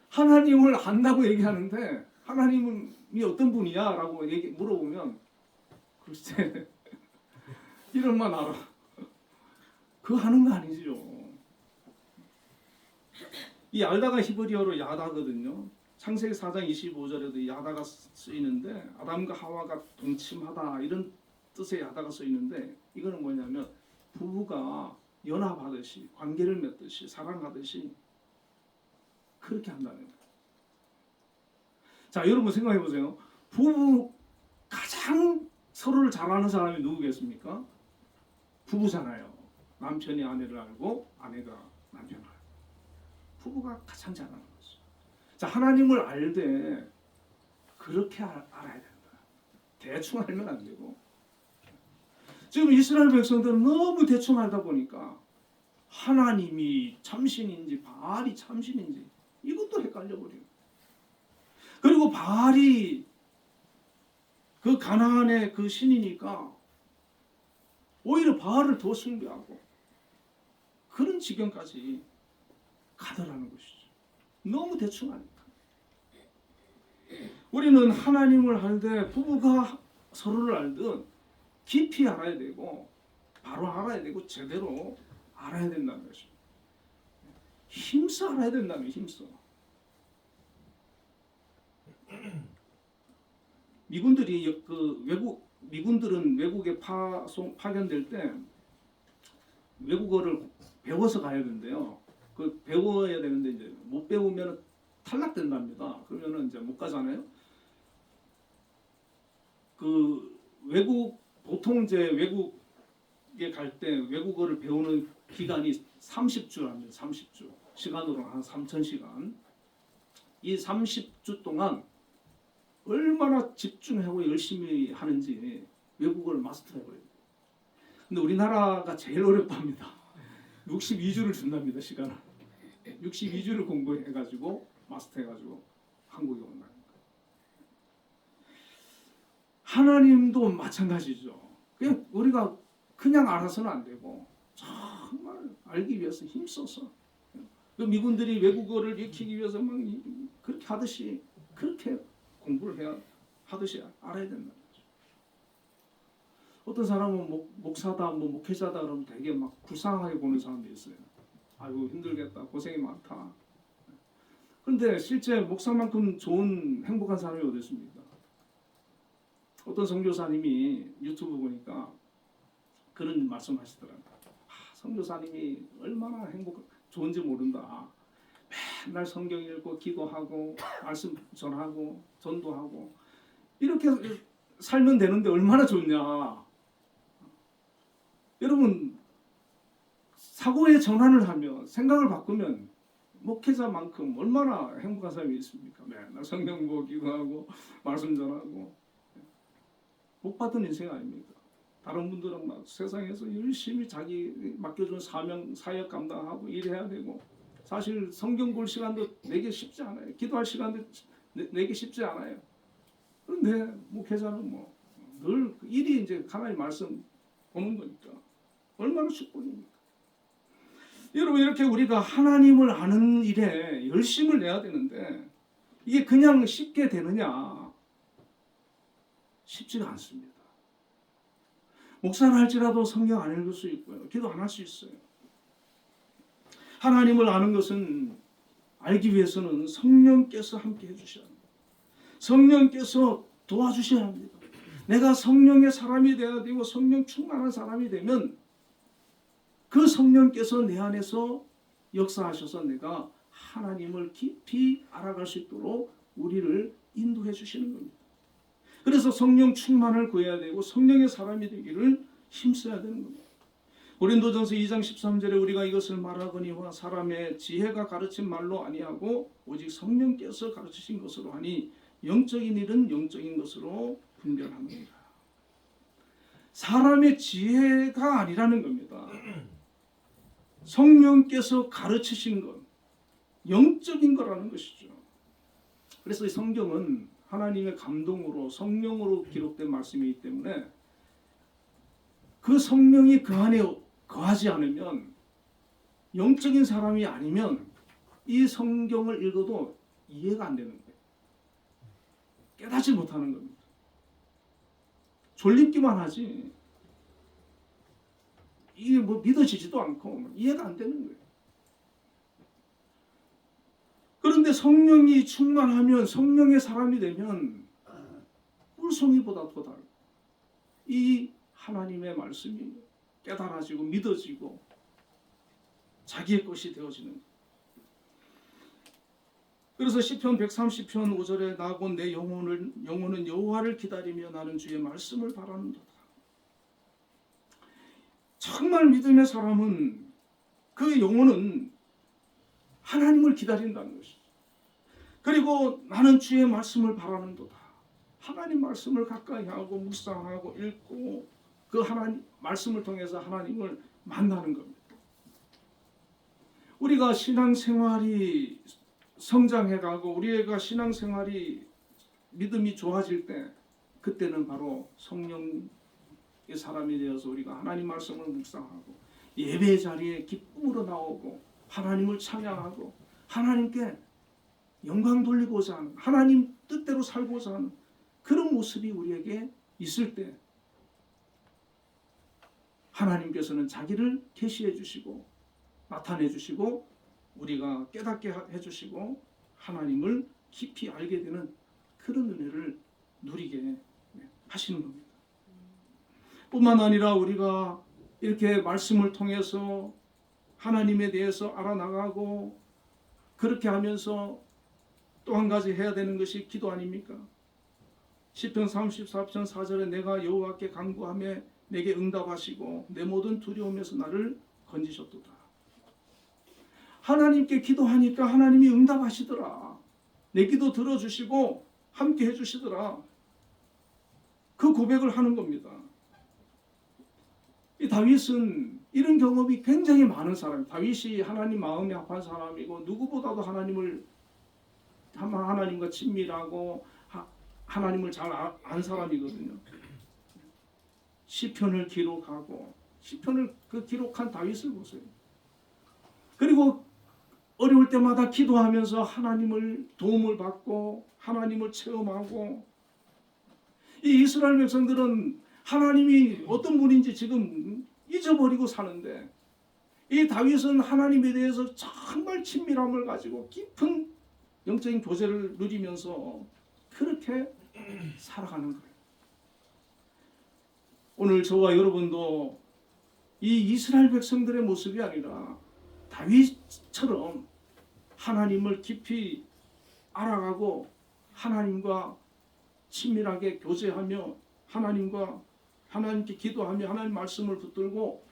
하나님을 안다고 얘기하는데 하나님이 어떤 분이야? 라고 물어보면 글쎄 이름만 알아. 그거 하는 거 아니죠. 이 알다가 히브리어로 야다거든요. 창세기 4장 25절에도 야다가 쓰이는데 아담과 하와가 동침하다 이런 뜻의 야다가 쓰이는데 이거는 뭐냐면 부부가 연합하듯이 관계를 맺듯이 사랑하듯이 그렇게 한다는 거예요. 자, 여러분 생각해 보세요. 부부 가장 서로를 잘 아는 사람이 누구겠습니까? 부부잖아요. 남편이 아내를 알고 아내가 남편을 알고. 부부가 가장 잘 아는 거죠. 자, 하나님을 알되 그렇게 알아야 된다. 대충 알면 안 되고. 지금 이스라엘 백성들은 너무 대충 알다 보니까 하나님이 참신인지 바알이 참신인지 이것도 헷갈려 버려요. 그리고 바알이 그 가나안의 그 신이니까 오히려 바알을 더 숭배하고 그런 지경까지 가더라는 것이죠. 너무 대충 하니까. 우리는 하나님을 알되 부부가 서로를 알듯 깊이 알아야 되고 바로 알아야 되고 제대로 알아야 된다는 것이죠. 힘써 알아야 된다면 힘써. 미군들이 미군들은 외국에 파견될 때 외국어를 배워서 가야 되는데요. 그 배워야 되는데 이제 못 배우면 탈락된답니다. 그러면은 이제 못 가잖아요. 그 보통 이제 외국에 갈 때 외국어를 배우는 기간이 30주랍니다. 30주. 시간으로 한 3,000시간. 이 30주 동안 얼마나 집중하고 열심히 하는지 외국어를 마스터해버려야 돼요. 근데 우리나라가 제일 어렵답니다. 62주를 준답니다. 시간을. 62주를 공부해가지고 마스터해가지고 한국에 온다는 거예요. 하나님도 마찬가지죠. 그냥 우리가 그냥 알아서는 안 되고 정말 알기 위해서 힘써서 그 미군들이 외국어를 익히기 위해서 막 그렇게 하듯이 그렇게 공부를 해야 하듯이 알아야 된다는 거죠. 어떤 사람은 목사다, 뭐 목회자다 그러면 되게 막 불쌍하게 보는 사람도 있어요. 아이고 힘들겠다, 고생이 많다. 그런데 실제 목사만큼 좋은 행복한 사람이 어디 있습니까? 어떤 선교사님이 유튜브 보니까 그런 말씀하시더라고요. 선교사님이 얼마나 좋은지 모른다. 맨날 성경 읽고 기도하고 말씀 전하고 전도하고 이렇게 살면 되는데 얼마나 좋냐. 여러분 사고의 전환을 하면 생각을 바꾸면 목회자만큼 얼마나 행복한 사람이 있습니까? 맨날 성경 보고 기도하고 말씀 전하고 복 받은 인생 아닙니까? 다른 분들은 막 세상에서 열심히 자기 맡겨준 사역 감당하고 일해야 되고 사실 성경 볼 시간도 내게 쉽지 않아요. 기도할 시간도 내게 쉽지 않아요. 그런데 목회자는 뭐 늘 일이 이제 하나님 말씀 보는 거니까 얼마나 축복입니까? 여러분 이렇게 우리가 하나님을 아는 일에 열심을 내야 되는데 이게 그냥 쉽게 되느냐? 쉽지가 않습니다. 목사를 할지라도 성경 안 읽을 수 있고요. 기도 안 할 수 있어요. 하나님을 아는 것은 알기 위해서는 성령께서 함께 해주셔야 합니다. 성령께서 도와주셔야 합니다. 내가 성령의 사람이 되어야 되고 성령 충만한 사람이 되면 그 성령께서 내 안에서 역사하셔서 내가 하나님을 깊이 알아갈 수 있도록 우리를 인도해 주시는 겁니다. 그래서 성령 충만을 구해야 되고 성령의 사람이 되기를 힘써야 되는 겁니다. 고린도전서 2장 13절에 우리가 이것을 말하거니와 사람의 지혜가 가르친 말로 아니하고 오직 성령께서 가르치신 것으로 하니 영적인 일은 영적인 것으로 분별합니다. 사람의 지혜가 아니라는 겁니다. 성령께서 가르치신 것, 영적인 거라는 것이죠. 그래서 이 성경은 하나님의 감동으로 성령으로 기록된 말씀이기 때문에 그 성령이 그 안에 거하지 않으면, 영적인 사람이 아니면 이 성경을 읽어도 이해가 안 되는 거예요. 깨닫지 못하는 겁니다. 졸립기만 하지 이게 뭐 믿어지지도 않고 이해가 안 되는 거예요. 그런데 성령이 충만하면, 성령의 사람이 되면 꿀송이보다 더 달고 이 하나님의 말씀이 깨달아지고 믿어지고 자기의 것이 되어지는 거예요. 그래서 시편 130편 5절에 나 곧 내 영혼은 여호와를 기다리며 나는 주의 말씀을 바라는도다. 정말 믿음의 사람은 그 영혼은 하나님을 기다린다는 것이죠. 그리고 나는 주의 말씀을 바라는도다. 하나님 말씀을 가까이 하고 묵상하고 읽고 그 하나님 말씀을 통해서 하나님을 만나는 겁니다. 우리가 신앙생활이 성장해가고 우리가 신앙생활이 믿음이 좋아질 때, 그때는 바로 성령의 사람이 되어서 우리가 하나님 말씀을 묵상하고 예배 자리에 기쁨으로 나오고 하나님을 찬양하고 하나님께 영광 돌리고자 하는, 하나님 뜻대로 살고자 하는 그런 모습이 우리에게 있을 때 하나님께서는 자기를 계시해 주시고 나타내 주시고 우리가 깨닫게 해주시고 하나님을 깊이 알게 되는 그런 은혜를 누리게 하시는 겁니다. 뿐만 아니라 우리가 이렇게 말씀을 통해서 하나님에 대해서 알아나가고 그렇게 하면서 또 한 가지 해야 되는 것이 기도 아닙니까? 시편 34편 4절에 내가 여호와께 간구하며 내게 응답하시고 내 모든 두려움에서 나를 건지셨도다. 하나님께 기도하니까 하나님이 응답하시더라. 내 기도 들어주시고 함께 해주시더라. 그 고백을 하는 겁니다. 이 다윗은 이런 경험이 굉장히 많은 사람이에요. 다윗이 하나님 마음에 합한 사람이고 누구보다도 하나님과 친밀하고 하나님을 잘 안 사람이거든요. 시편을 기록하고 시편을 기록한 다윗을 보세요. 그리고 어려울 때마다 기도하면서 하나님을 도움을 받고 하나님을 체험하고, 이 이스라엘 백성들은 하나님이 어떤 분인지 지금 잊어버리고 사는데 이 다윗은 하나님에 대해서 정말 친밀함을 가지고 깊은 영적인 교제를 누리면서 그렇게 살아가는 거예요. 오늘 저와 여러분도 이 이스라엘 백성들의 모습이 아니라 다윗처럼 하나님을 깊이 알아가고 하나님과 친밀하게 교제하며 하나님께 기도하며 하나님 말씀을 붙들고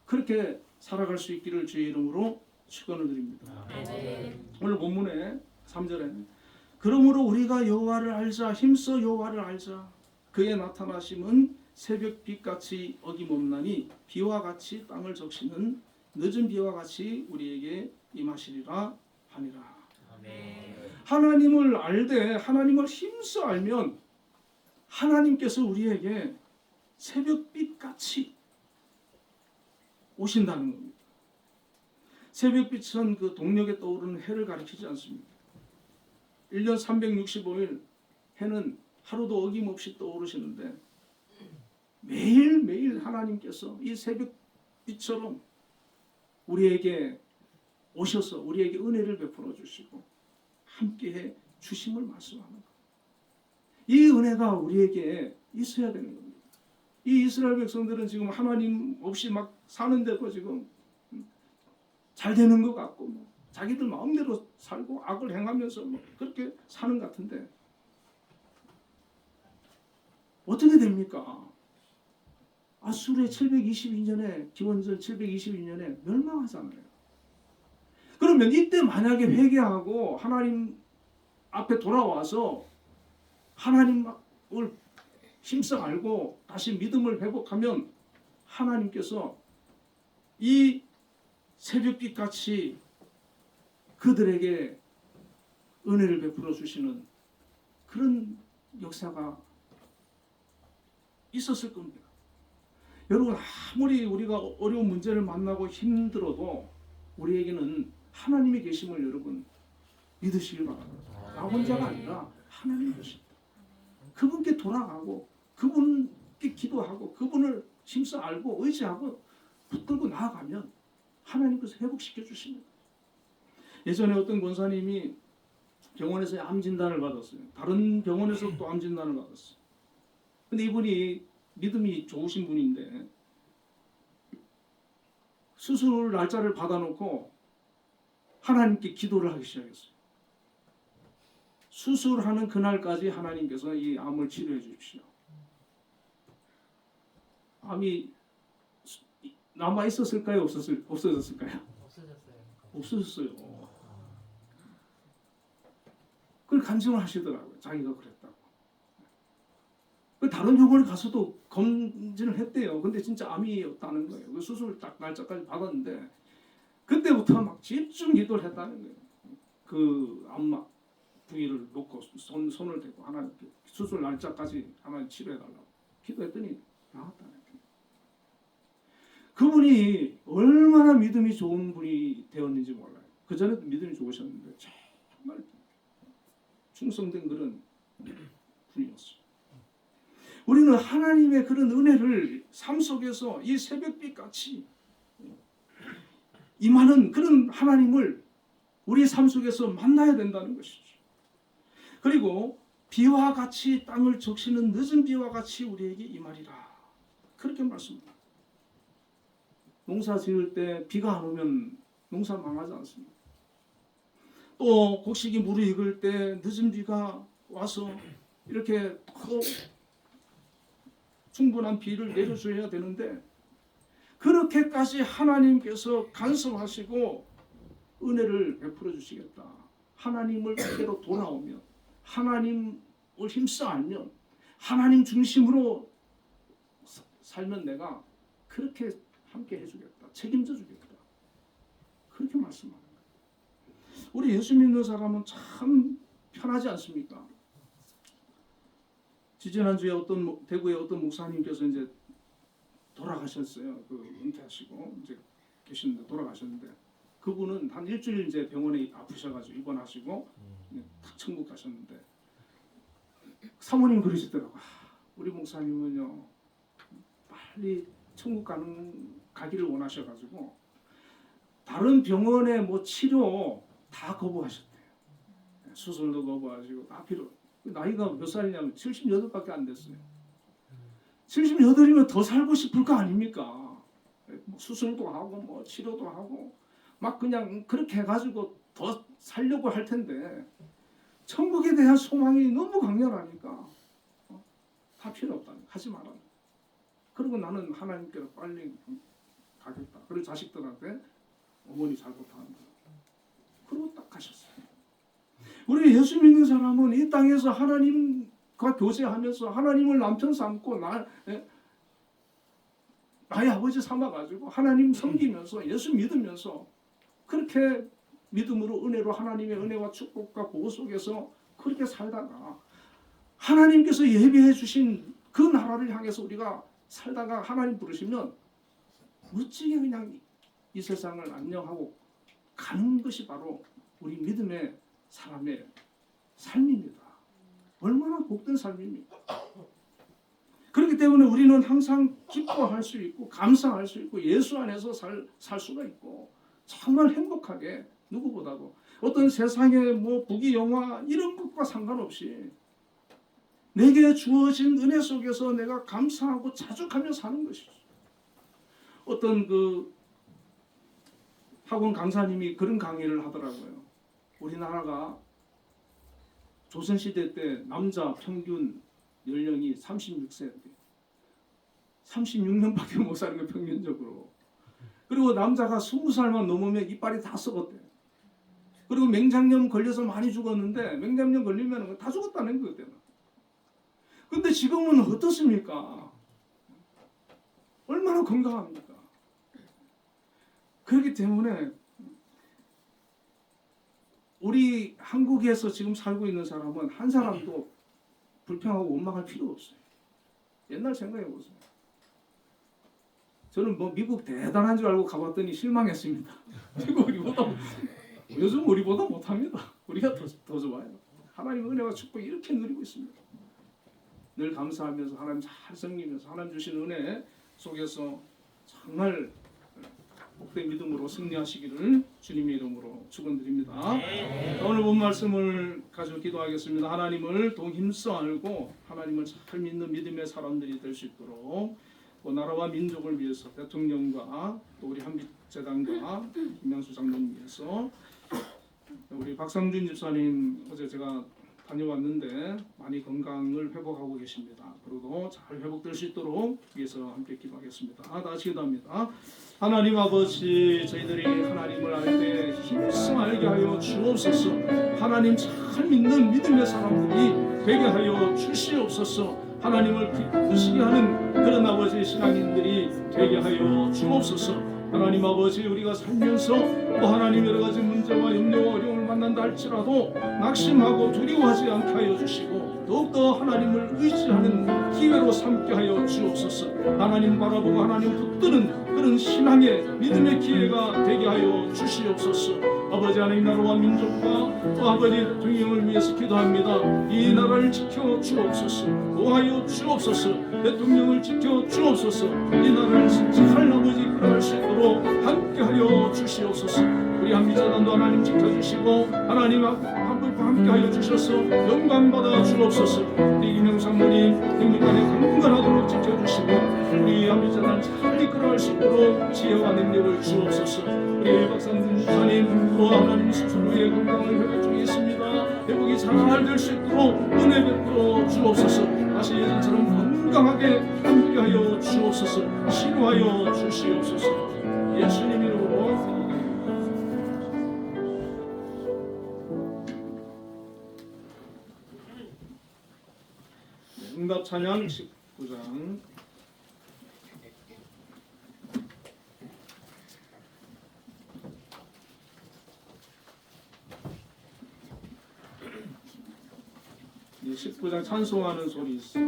그렇게 살아갈 수 있기를 주의 이름으로 축원을 드립니다. 오늘 본문에 3절에 그러므로 우리가 여호와를 알자, 힘써 여호와를 알자. 그의 나타나심은 새벽빛같이 어김없나니 비와 같이 땅을 적시는 늦은 비와 같이 우리에게 임하시리라 하니라. 하나님을 알되 하나님을 힘써 알면 하나님께서 우리에게 새벽빛같이 오신다는 겁니다. 새벽빛은 그 동력에 떠오르는 해를 가리키지 않습니다. 1년 365일 해는 하루도 어김없이 떠오르시는데 매일매일 하나님께서 이 새벽빛처럼 우리에게 오셔서 우리에게 은혜를 베풀어 주시고 함께해 주심을 말씀하는 것. 이 은혜가 우리에게 있어야 되는 겁니다. 이 이스라엘 백성들은 지금 하나님 없이 막 사는데도 지금 잘 되는 것 같고 자기들 마음대로 살고 악을 행하면서 그렇게 사는 것 같은데 어떻게 됩니까? 아수르의 722년에 기원전 722년에 멸망하잖아요. 그러면 이때 만약에 회개하고 하나님 앞에 돌아와서 하나님을 힘써 알고 다시 믿음을 회복하면 하나님께서 이 새벽빛같이 그들에게 은혜를 베풀어 주시는 그런 역사가 있었을 겁니다. 여러분, 아무리 우리가 어려운 문제를 만나고 힘들어도 우리에게는 하나님이 계심을 여러분 믿으시길 바랍니다. 나 혼자가 아니라 하나님이 계십니다. 그분께 돌아가고 그분께 기도하고 그분을 힘써 알고 의지하고 붙들고 나아가면 하나님께서 회복시켜 주십니다. 예전에 어떤 권사님이 병원에서 암 진단을 받았어요. 다른 병원에서 또 암 진단을 받았어요. 근데 이분이 믿음이 좋으신 분인데 수술 날짜를 받아놓고 하나님께 기도를 하기 시작했어요. 수술하는 그날까지 하나님께서 이 암을 치료해 주십시오. 암이 남아 있었을까요? 없어졌을까요? 없어졌어요. 그걸 간증을 하시더라고요. 자기가 그랬다고. 다른 병원에 가서도 검진을 했대요. 근데 진짜 암이 없다는 거예요. 그 수술 딱 날짜까지 받았는데 그때부터 막 집중 기도를 했다는 거예요. 그 암막 부위를 놓고 손을 대고 하나님께 수술 날짜까지 하나님 치료해달라고 기도했더니 나았다는 거예요. 그분이 얼마나 믿음이 좋은 분이 되었는지 몰라요. 그 전에도 믿음이 좋으셨는데 정말 충성된 그런 분이었어요. 우리는 하나님의 그런 은혜를 삶 속에서 이 새벽빛 같이 임하는 그런 하나님을 우리 삶 속에서 만나야 된다는 것이죠. 그리고 비와 같이 땅을 적시는 늦은 비와 같이 우리에게 임하리라. 그렇게 말씀합니다. 농사 지을 때 비가 안 오면 농사 망하지 않습니다. 또 곡식이 무르익을 때 늦은 비가 와서 이렇게 더 충분한 비를 내려줘야 되는데 그렇게까지 하나님께서 간섭하시고 은혜를 베풀어 주시겠다. 하나님을 그대로 돌아오면 하나님을 힘써 알면 하나님 중심으로 살면 내가 그렇게 함께 해주겠다. 책임져 주겠다. 그렇게 말씀하는 거예요. 우리 예수 믿는 사람은 참 편하지 않습니까? 지지난주에 대구의 어떤 목사님께서 이제 돌아가셨어요. 은퇴하시고 이제 계시는데 돌아가셨는데 그분은 한 일주일 이제 병원에 아프셔가지고 입원하시고 탁 천국 가셨는데 사모님 그러시더라고. 우리 목사님은요 빨리 천국 가기를 원하셔가지고 다른 병원의 뭐 치료 다 거부하셨대요. 수술도 거부하시고 다 필요. 나이가 몇 살이냐면 78밖에 안 됐어요. 78이면 더 살고 싶을 거 아닙니까? 수술도 하고 뭐 치료도 하고 막 그냥 그렇게 해가지고 더 살려고 할 텐데 천국에 대한 소망이 너무 강렬하니까 다 필요 없다. 하지 마라. 그리고 나는 하나님께로 빨리 가겠다. 그리고 자식들한테 어머니 잘 부탁한다. 그리고 딱 가셨어요. 우리 예수 믿는 사람은 이 땅에서 하나님과 교제하면서 하나님을 남편 삼고 나의 아버지 삼아가지고 하나님 섬기면서 예수 믿으면서 그렇게 믿음으로 은혜로 하나님의 은혜와 축복과 보호 속에서 그렇게 살다가 하나님께서 예비해 주신 그 나라를 향해서 우리가 살다가 하나님 부르시면 멋지게 그냥 이 세상을 안녕하고 가는 것이 바로 우리 믿음의 사람의 삶입니다. 얼마나 복된 삶입니까? 그렇기 때문에 우리는 항상 기뻐할 수 있고 감사할 수 있고 예수 안에서 살 수가 있고 정말 행복하게 누구보다도 어떤 세상의 뭐 부귀 영화 이런 것과 상관없이 내게 주어진 은혜 속에서 내가 감사하고 자족하며 사는 것이죠. 어떤 그 학원 강사님이 그런 강의를 하더라고요. 우리나라가 조선시대 때 남자 평균 연령이 36세인데 36년밖에 못 사는 거 평균적으로. 그리고 남자가 20살만 넘으면 이빨이 다 썩었대. 그리고 맹장염 걸려서 많이 죽었는데 맹장염 걸리면 다 죽었다는 거예요. 근데 지금은 어떻습니까? 얼마나 건강합니까? 그렇기 때문에 우리 한국에서 지금 살고 있는 사람은 한 저는 뭐 미국 대단한 줄 알고 가봤더니 실망했습니다. 미국 우리보다 요즘 우리보다 못합니다. 우리가 더 좋아요. 하나님 은혜와 축복 이렇게 누리고 있습니다. 늘 감사하면서 하나님 잘 섬기면서 하나님 주신 은혜 속에서 정말 복된 믿음으로 승리하시기를 주님의 이름으로 축원드립니다. 오늘 본 말씀을 가지고 기도하겠습니다. 하나님을 더 힘써 알고 하나님을 잘 믿는 믿음의 사람들이 될 수 있도록 나라와 민족을 위해서 대통령과 또 우리 한빛재단과 김양수 장로님 위해서 우리 박상준 집사님 어제 제가 다녀왔는데 많이 건강을 회복하고 계십니다. 앞으로도 잘 회복될 수 있도록 위해서 함께 기도하겠습니다. 다 같이 기도합니다. 하나님 아버지, 저희들이 하나님을 알 때 힘써 알게 하여 주옵소서. 하나님 잘 믿는 믿음의 사람들이 되게 하여 주시옵소서. 하나님을 기쁘시게 하는 그런 아버지 신앙인들이 되게 하여 주옵소서. 하나님 아버지, 우리가 살면서 또 하나님 여러 가지 문제와 염려와 어려움을 만난다 할지라도 낙심하고 두려워하지 않게 하여 주시고 더욱더 하나님을 의지하는 기회로 삼게 하여 주옵소서. 하나님 바라보고 하나님 붙드는 그런 신앙의 믿음의 기회가 되게 하여 주시옵소서. 아버지, 하나님 나라와 민족과 또 아버지 대통령을 위해서 기도합니다. 이 나라를 지켜 주옵소서. 도하여 주옵소서. 대통령을 지켜 주옵소서. 이 나라를 잘 아버지 이끌어갈 수 있도록 함께하여 주시옵소서. 우리 한미재단도 하나님 지켜주시고 하나님 한불과 함께하여 주셔서 영광 받아 주옵소서. 우리 김영수 장로님 행복하게 강건하도록 지켜주시고 우리 한미재단 잘 이끌어갈 수 있도록 지혜와 능력을 주옵소서. 우리 박상준 목사님 또 하나님 수술 후에 건강을 회복 중에 있습니다. 회복이 잘 될 수 있도록 은혜 베풀어 주옵소서. 다시 예전처럼 건강하게 함께하여 주옵소서. 치료하여 주시옵소서. 예수님 이름으로 응답 찬양 19장. 이 19장 찬송하는 소리 있어.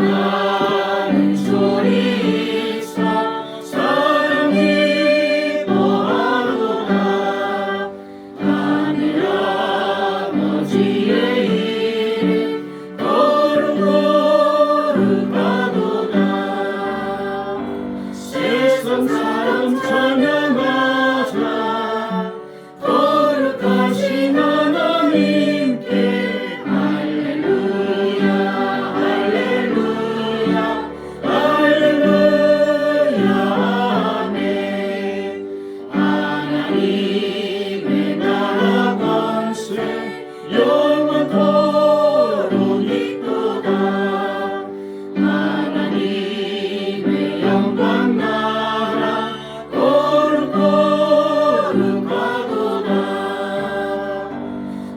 찬송하는 소리 있어 사랑이 더하도다. 하늘 아버지의 이름 거룩거룩하도다. 세상 사람 찬양하자. 거룩하신 하나님께 할렐루야 할렐루야 할렐루야 아멘. 하나님의 나라 권세 영원토록 있도다. 하나님의 영광 나라 거룩거룩하도다.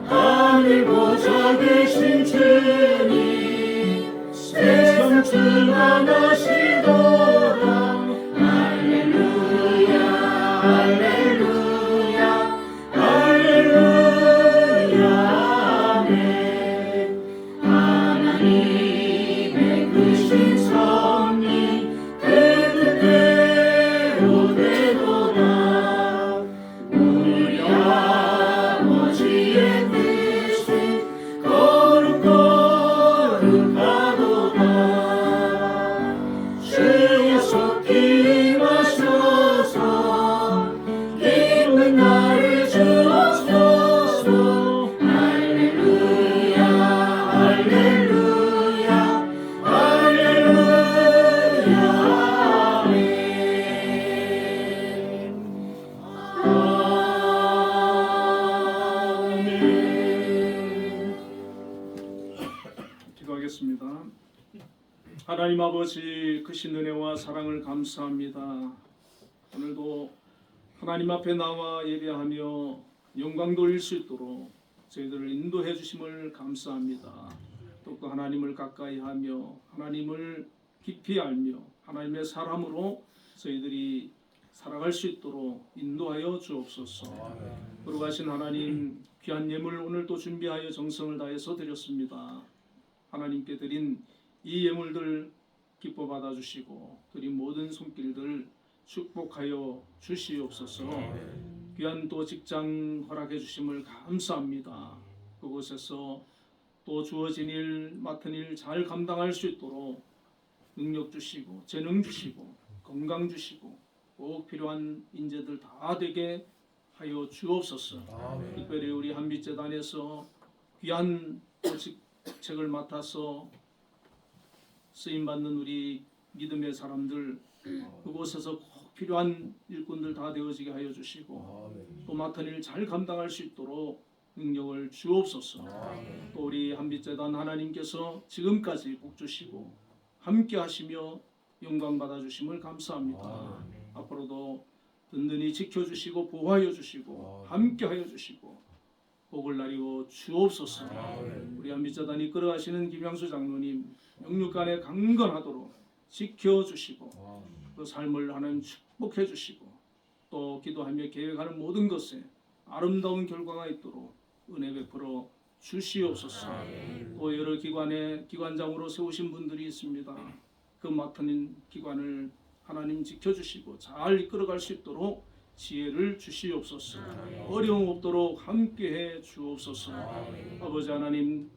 하늘 보좌 계신 주님 세상 주관하시도다. 할렐루야 할렐루야 할렐루야 아멘. 하나님의 크신 섭리 그 뜻대로 되도다. 우리 아버지의 뜻은 거룩거룩하도다. 주의 속히 임하소서. 기쁜 날을 주옵소서. 할렐루야 할렐루야 할렐루야 아멘. 기도하겠습니다. 하나님 아버지, 크신 은혜와 사랑을 감사합니다. 오늘도 하나님 앞에 나와 예배하며 영광 돌릴 수 있도록 저희들을 인도해 주심을 감사합니다. 또 그 하나님을 가까이 하며 하나님을 깊이 알며 하나님의 사람으로 저희들이 살아갈 수 있도록 인도하여 주옵소서. 거룩하신 하나님, 귀한 예물 오늘도 준비하여 정성을 다해서 드렸습니다. 하나님께 드린 이 예물들 기뻐 받아주시고 드린 모든 손길들 축복하여 주시옵소서. 귀한 또 직장 허락해 주심을 감사합니다. 그곳에서 또 주어진 일 맡은 일 잘 감당할 수 있도록 능력 주시고 재능 주시고 건강 주시고 꼭 필요한 인재들 다 되게 하여 주옵소서. 특별히 우리 한빛재단에서 귀한 직책을 맡아서 쓰임받는 우리 믿음의 사람들 그곳에서 꼭 필요한 일꾼들 다 되어지게 하여 주시고 또 맡은 일 잘 감당할 수 있도록 능력을 주옵소서. 또 우리 한빛재단 하나님께서 지금까지 복 주시고 함께 하시며 영광 받아 주심을 감사합니다. 앞으로도 든든히 지켜주시고 보호하여 주시고 함께하여 주시고 복을 나리고 주옵소서. 우리 한빛재단 이끌어가시는 김양수 장로님 영육간에 강건하도록 지켜주시고 그 삶을 하나님 축복해 주시고 또 기도하며 계획하는 모든 것에 아름다운 결과가 있도록 은혜 베풀어 주시옵소서. 또 여러 기관에 기관장으로 세우신 분들이 있습니다. 그 맡은 기관을 하나님 지켜주시고 잘 이끌어갈 수 있도록 지혜를 주시옵소서. 어려움 없도록 함께해 주옵소서. 아버지 하나님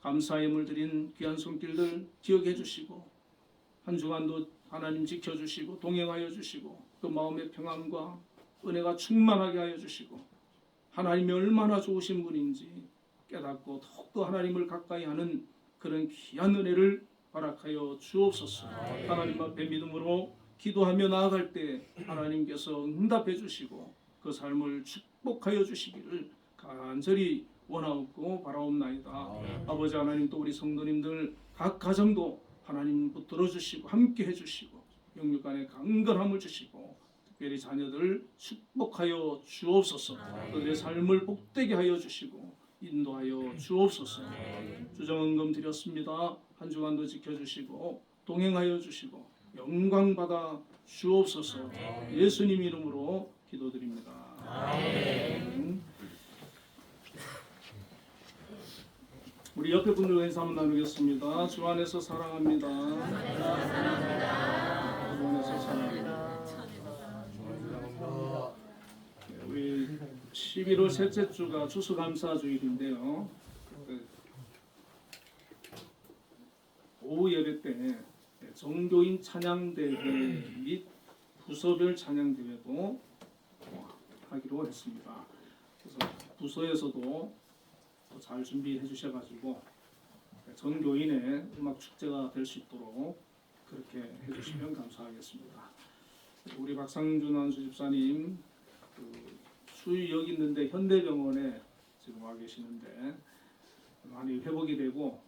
감사의 예물 드린 귀한 손길들 기억해 주시고 한 주간도 하나님 지켜주시고 동행하여 주시고 그 마음의 평안과 은혜가 충만하게 하여 주시고 하나님이 얼마나 좋으신 분인지 깨닫고 더욱더 하나님을 가까이 하는 그런 귀한 은혜를 허락하여 주옵소서. 하나님 앞에 믿음으로 기도하며 나아갈 때 하나님께서 응답해 주시고 그 삶을 축복하여 주시기를 간절히 원하옵고 바라옵나이다. 아버지 하나님 또 우리 성도님들 각 가정도 하나님 붙들어 주시고 함께 해주시고 영육간에 강건함을 주시고 특별히 자녀들 축복하여 주옵소서. 그들의 삶을 복되게 하여 주시고 인도하여 주옵소서. 주정은금 드렸습니다. 한 주간도 지켜주시고 동행하여 주시고 영광 받아 주옵소서. 예수님 이름으로 기도드립니다. 아멘. 우리 옆에 분들과 인사 한번 나누겠습니다. 주 안에서 사랑합니다. 주 안에서 사랑합니다. 우리 11월 셋째 주가 추수감사주일인데요. 오후 예배 때 정교인 찬양대회 및 부서별 찬양대회도 하기로 했습니다. 그래서 부서에서도 잘 준비해 주셔가지고 정교인의 음악 축제가 될 수 있도록 그렇게 해주시면 감사하겠습니다. 우리 박상준 안수집사님 수유역 있는데 현대병원에 지금 와 계시는데 많이 회복이 되고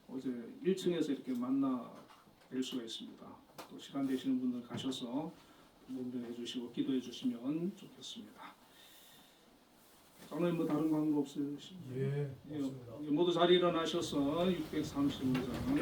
어제 1층에서 이렇게 만나 뵐 수가 있습니다. 또 시간 되시는 분들 가셔서 문대해 주시고 기도해 주시면 좋겠습니다. 장로님 뭐 다른 광고 없으시죠? 예, 없습니다. 모두 자리 일어나셔서 635장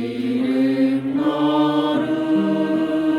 이름 너를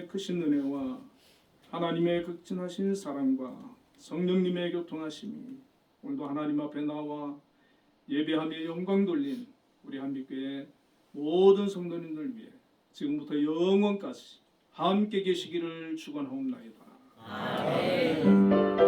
하나님의 크신 은혜와 하나님의 극진하신 사랑과 성령님의 교통하심이 오늘도 하나님 앞에 나와 예배하며 영광 돌린 우리 한빛교회 모든 성도님들 위해 지금부터 영원까지 함께 계시기를 축원하옵나이다. 아멘.